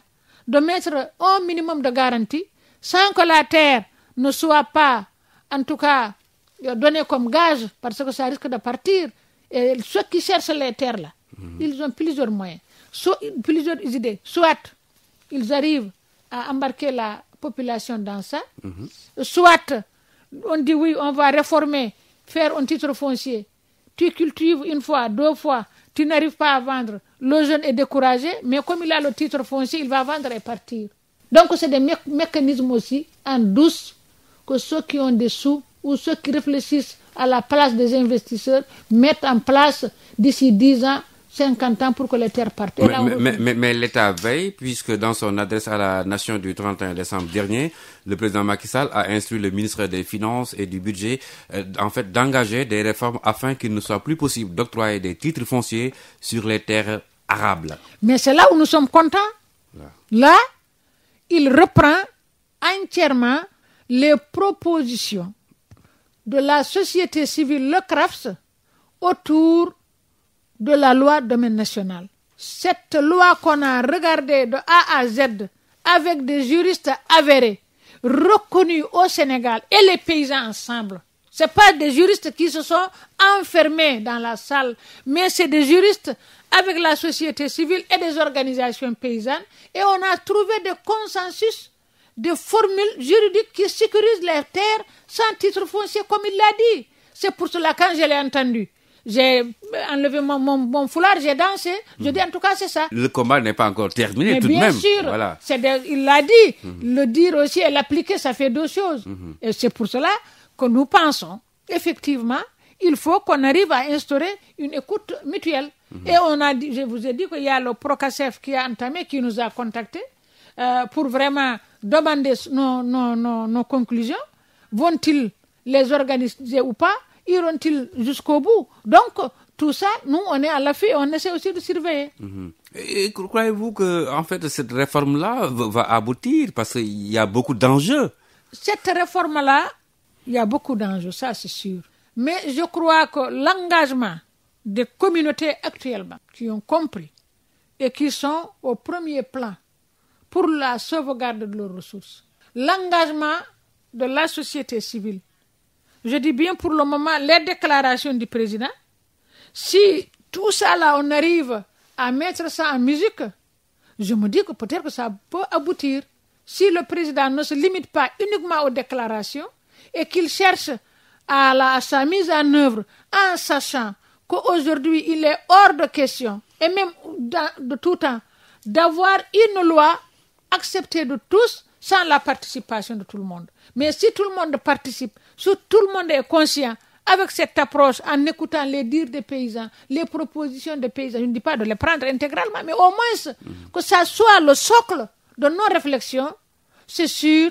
de mettre un minimum de garantie sans que la terre ne soit pas, en tout cas, donnée comme gage parce que ça risque de partir. Et ceux qui cherchent les terres là, ils ont plusieurs moyens, plusieurs idées. Soit ils arrivent à embarquer la population dans ça, soit on dit oui, on va réformer, faire un titre foncier. Tu cultives 1 fois, 2 fois, tu n'arrives pas à vendre, le jeune est découragé, mais comme il a le titre foncier, il va vendre et partir. Donc c'est des mécanismes aussi en douce que ceux qui ont des sous ou ceux qui réfléchissent à la place des investisseurs mettent en place d'ici 10 ans, 50 ans pour que les terres partent. Mais l'État veille, puisque dans son adresse à la nation du 31 décembre dernier, le président Macky Sall a instruit le ministre des Finances et du Budget d'engager des réformes afin qu'il ne soit plus possible d'octroyer des titres fonciers sur les terres arables. Mais c'est là où nous sommes contents Là, il reprend entièrement les propositions de la société civile, le CRAFS, autour de la loi domaine national. Cette loi qu'on a regardée de A à Z avec des juristes avérés, reconnus au Sénégal et les paysans ensemble. Ce n'est pas des juristes qui se sont enfermés dans la salle, mais c'est des juristes avec la société civile et des organisations paysannes. Et on a trouvé des consensus, des formules juridiques qui sécurisent les terres sans titre foncier, comme il l'a dit. C'est pour cela, quand je l'ai entendu, j'ai enlevé mon foulard, j'ai dansé. Je dis en tout cas, c'est ça. Le combat n'est pas encore terminé, mais tout de même. Bien sûr, voilà. Il l'a dit. Le dire aussi et l'appliquer, ça fait deux choses. Et c'est pour cela que nous pensons, effectivement, il faut qu'on arrive à instaurer une écoute mutuelle. Et on a dit, je vous ai dit qu'il y a le Procasef qui a entamé, qui nous a contactés pour vraiment demander nos conclusions. Vont-ils les organiser ou pas? Iront-ils jusqu'au bout? Donc, tout ça, nous, on est à l'affût et on essaie aussi de surveiller. Et croyez-vous que, en fait, cette réforme-là va aboutir? Parce qu'il y a beaucoup d'enjeux. Cette réforme-là, il y a beaucoup d'enjeux, ça c'est sûr. Mais je crois que l'engagement des communautés actuellement qui ont compris et qui sont au premier plan pour la sauvegarde de leurs ressources, l'engagement de la société civile, je dis bien pour le moment les déclarations du président, si tout ça là on arrive à mettre ça en musique, je me dis que peut-être que ça peut aboutir. Si le président ne se limite pas uniquement aux déclarations et qu'il cherche à sa mise en œuvre en sachant qu'aujourd'hui il est hors de question et même de tout temps d'avoir une loi acceptée de tous sans la participation de tout le monde. Mais si tout le monde participe, si tout le monde est conscient avec cette approche, en écoutant les dires des paysans, les propositions des paysans, je ne dis pas de les prendre intégralement, mais au moins que ça soit le socle de nos réflexions, c'est sûr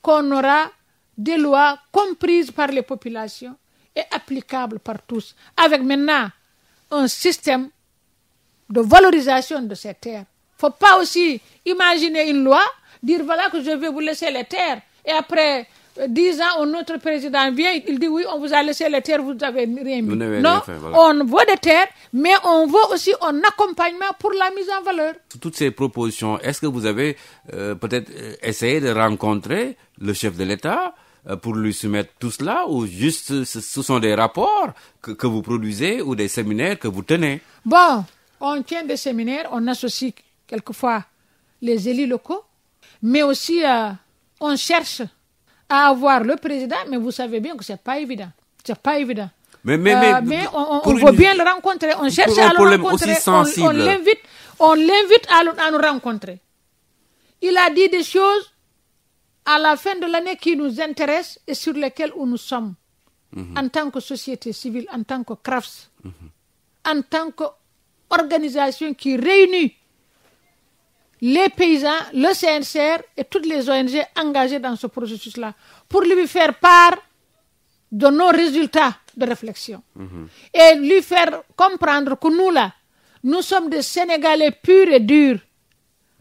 qu'on aura des lois comprises par les populations et applicables par tous, avec maintenant un système de valorisation de ces terres. Il ne faut pas aussi imaginer une loi, dire voilà que je vais vous laisser les terres, et après 10 ans, un autre président vient, il dit oui, on vous a laissé les terres, vous n'avez rien mis. Non, fait, voilà. On veut des terres, mais on veut aussi un accompagnement pour la mise en valeur. Toutes ces propositions, est-ce que vous avez peut-être essayé de rencontrer le chef de l'État pour lui soumettre tout cela, ou juste ce sont des rapports que vous produisez ou des séminaires que vous tenez? Bon, on tient des séminaires, on associe quelquefois les élus locaux, mais aussi on cherche à avoir le président, mais vous savez bien que c'est pas évident. C'est pas évident. Mais on veut bien le rencontrer, on cherche à le rencontrer, on l'invite à nous rencontrer. Il a dit des choses à la fin de l'année qui nous intéressent et sur lesquelles nous sommes, en tant que société civile, en tant que CRAFS, en tant qu'organisation qui réunit les paysans, le CNCR et toutes les ONG engagées dans ce processus-là, pour lui faire part de nos résultats de réflexion. Et lui faire comprendre que nous, là, nous sommes des Sénégalais purs et durs.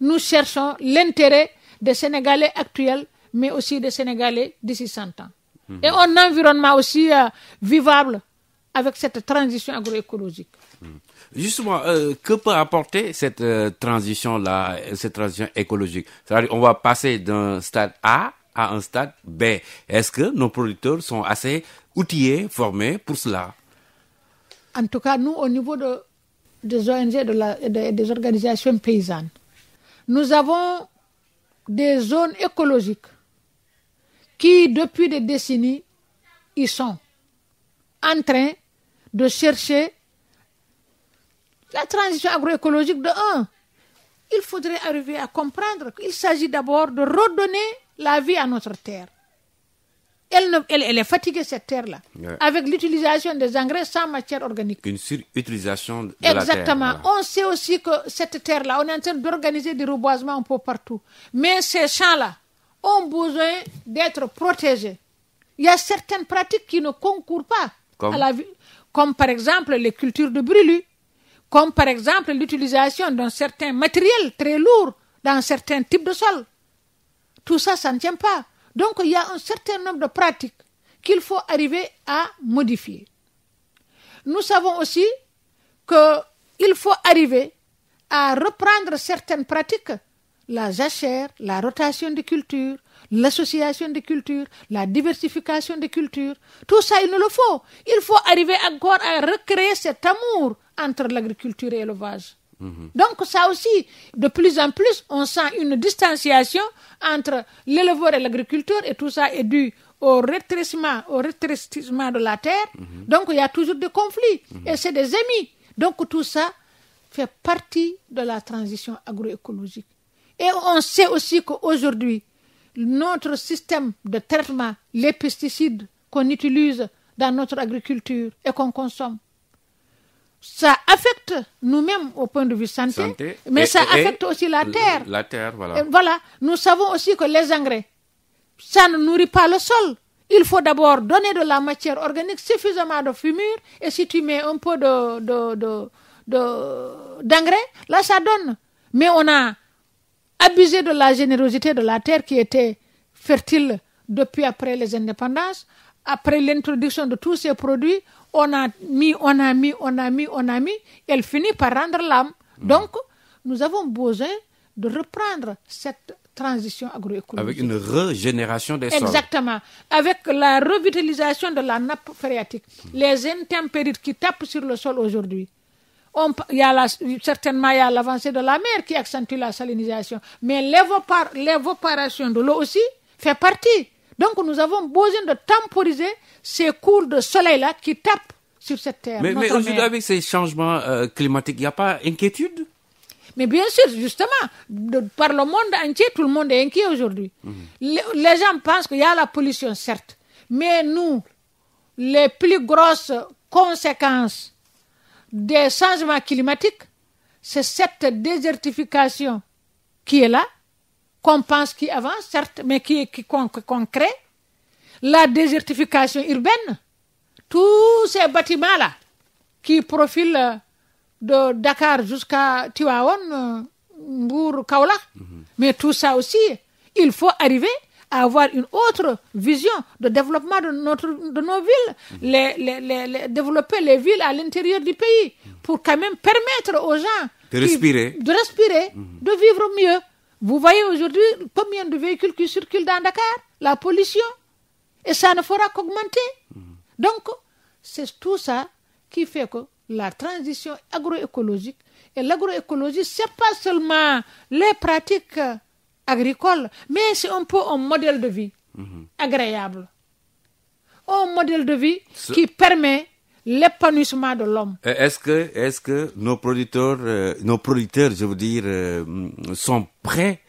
Nous cherchons l'intérêt des Sénégalais actuels, mais aussi des Sénégalais d'ici 100 ans. Et un environnement aussi vivable avec cette transition agroécologique. Justement, que peut apporter cette transition-là, cette transition écologique? C'est-à-dire, on va passer d'un stade A à un stade B. Est-ce que nos producteurs sont assez outillés, formés pour cela? En tout cas, nous, au niveau des ONG, des organisations paysannes, nous avons des zones écologiques qui, depuis des décennies, y sont en train de chercher la transition agroécologique. De un, il faudrait arriver à comprendre qu'il s'agit d'abord de redonner la vie à notre terre. Elle est fatiguée, cette terre-là, avec l'utilisation des engrais sans matière organique. Une surutilisation de la terre. Exactement. Voilà. On sait aussi que cette terre-là, on est en train d'organiser des reboisements un peu partout. Mais ces champs-là ont besoin d'être protégés. Il y a certaines pratiques qui ne concourent pas à la vie, comme par exemple les cultures de brûlures, comme par exemple l'utilisation d'un certain matériel très lourd dans certains types de sols. Tout ça, ça ne tient pas. Donc, il y a un certain nombre de pratiques qu'il faut arriver à modifier. Nous savons aussi qu'il faut arriver à reprendre certaines pratiques, la jachère, la rotation des cultures, l'association des cultures, la diversification des cultures. Tout ça, il nous le faut. Il faut arriver encore à recréer cet amour entre l'agriculture et l'élevage. Donc ça aussi, de plus en plus, on sent une distanciation entre l'éleveur et l'agriculteur, et tout ça est dû au rétrécissement de la terre. Donc il y a toujours des conflits, et c'est des ennemis. Donc tout ça fait partie de la transition agroécologique. Et on sait aussi qu'aujourd'hui, notre système de traitement, les pesticides qu'on utilise dans notre agriculture et qu'on consomme, ça affecte nous-mêmes au point de vue santé. Mais ça affecte aussi la terre. La terre, voilà. Et voilà, nous savons aussi que les engrais, ça ne nourrit pas le sol. Il faut d'abord donner de la matière organique, suffisamment de fumure, et si tu mets un peu d'engrais, là ça donne. Mais on a abusé de la générosité de la terre qui était fertile depuis après les indépendances. Après l'introduction de tous ces produits, on a mis, elle finit par rendre l'âme. Donc, nous avons besoin de reprendre cette transition agroécologique. Avec une régénération des sols. Exactement. Avec la revitalisation de la nappe phréatique. Les intempéries qui tapent sur le sol aujourd'hui. Certainement, il y a l'avancée de la mer qui accentue la salinisation. Mais l'évaporation de l'eau aussi fait partie. Donc, nous avons besoin de temporiser ces coups de soleil-là qui tapent sur cette terre. Mais aujourd'hui, avec ces changements climatiques, il n'y a pas inquiétude? Mais bien sûr, justement, par le monde entier, tout le monde est inquiet aujourd'hui. Les gens pensent qu'il y a la pollution, certes. Mais nous, les plus grosses conséquences des changements climatiques, c'est cette désertification qui est là, qu'on pense qui avance, certes, mais qu'on crée. La désertification urbaine, tous ces bâtiments-là qui profilent de Dakar jusqu'à Tivaouane, Mbour, Kaolack. Mais tout ça aussi, il faut arriver à avoir une autre vision de développement de nos villes, développer les villes à l'intérieur du pays pour quand même permettre aux gens de respirer, de vivre mieux. Vous voyez aujourd'hui combien de véhicules qui circulent dans Dakar, la pollution, et ça ne fera qu'augmenter. Donc, c'est tout ça qui fait que la transition agroécologique, et l'agroécologie, ce n'est pas seulement les pratiques agricoles, mais c'est un peu un modèle de vie agréable. Un modèle de vie qui permet l'épanouissement de l'homme. Est-ce que nos producteurs, je veux dire, sont prêts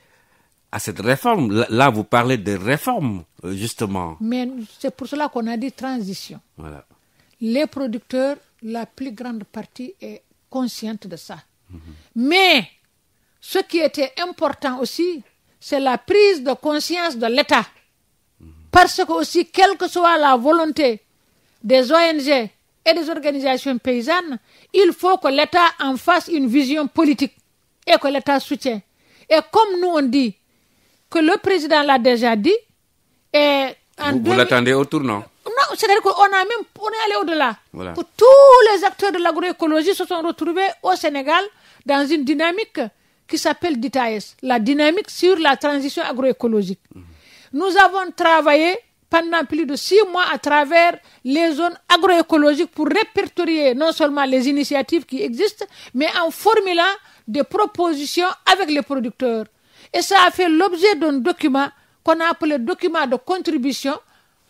à cette réforme? Là, vous parlez de réforme, justement. Mais c'est pour cela qu'on a dit transition. Voilà. Les producteurs, la plus grande partie est consciente de ça. Mais ce qui était important aussi, c'est la prise de conscience de l'État. Parce que aussi, quelle que soit la volonté des ONG et des organisations paysannes, il faut que l'État en fasse une vision politique et que l'État soutienne. Et comme nous on dit, que le président l'a déjà dit, et vous l'attendez au tournant? Non, c'est-à-dire qu'on est allé au-delà. Voilà. Que tous les acteurs de l'agroécologie se sont retrouvés au Sénégal dans une dynamique qui s'appelle DITAES, la dynamique sur la transition agroécologique. Nous avons travaillé pendant plus de 6 mois à travers les zones agroécologiques pour répertorier non seulement les initiatives qui existent, mais en formulant des propositions avec les producteurs. Et ça a fait l'objet d'un document qu'on a appelé document de contribution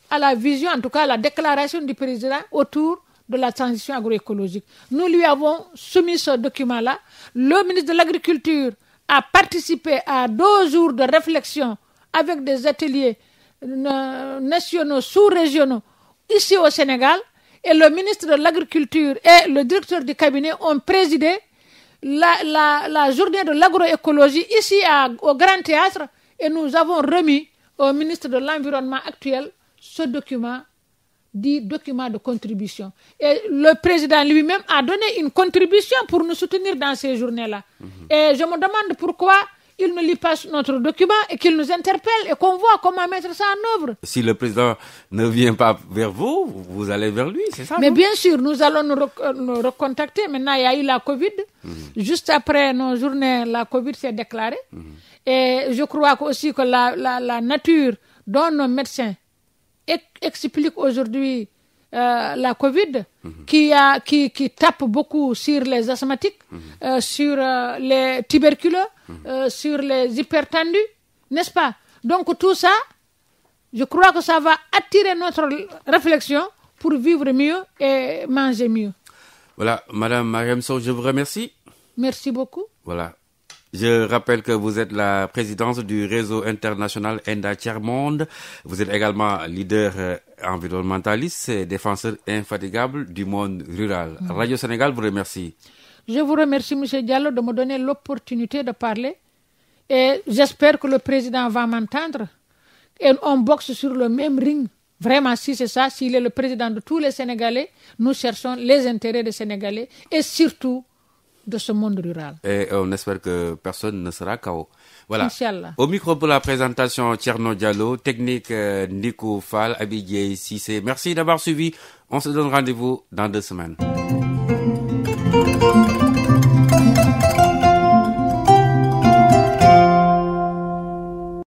à la vision, en tout cas à la déclaration du président autour de la transition agroécologique. Nous lui avons soumis ce document-là. Le ministre de l'Agriculture a participé à 2 jours de réflexion avec des ateliers nationaux, sous-régionaux, ici au Sénégal. Et le ministre de l'Agriculture et le directeur du cabinet ont présidé la journée de l'agroécologie ici au Grand Théâtre. Et nous avons remis au ministre de l'Environnement actuel ce document dit document de contribution. Et le président lui-même a donné une contribution pour nous soutenir dans ces journées-là. Et je me demande pourquoi il ne lit pas notre document et qu'il nous interpelle et qu'on voit comment mettre ça en œuvre. Si le président ne vient pas vers vous, vous allez vers lui, c'est ça? Mais non? bien sûr, nous allons nous recontacter. Maintenant, il y a eu la Covid. Juste après nos journées, la Covid s'est déclarée. Et je crois aussi que la nature dont nos médecins expliquent aujourd'hui la Covid, qui tape beaucoup sur les asthmatiques, sur les tuberculeux, sur les hypertendus, n'est-ce pas? Donc tout ça, je crois que ça va attirer notre réflexion pour vivre mieux et manger mieux. Voilà, Madame Mariam Sow, je vous remercie. Merci beaucoup. Voilà. Je rappelle que vous êtes la présidente du réseau international ENDA Tiers-Monde. Vous êtes également leader environnementaliste et défenseur infatigable du monde rural. Radio Sénégal vous remercie. Je vous remercie, M. Diallo, de me donner l'opportunité de parler. Et j'espère que le président va m'entendre. Et on boxe sur le même ring. Vraiment, si c'est ça, s'il est le président de tous les Sénégalais, nous cherchons les intérêts des Sénégalais et surtout de ce monde rural. Et on espère que personne ne sera KO. Voilà. Inch'Allah. Au micro pour la présentation, Thierno Diallo, technique Nico Fall, Abidjé Cissé. Merci d'avoir suivi. On se donne rendez-vous dans 2 semaines.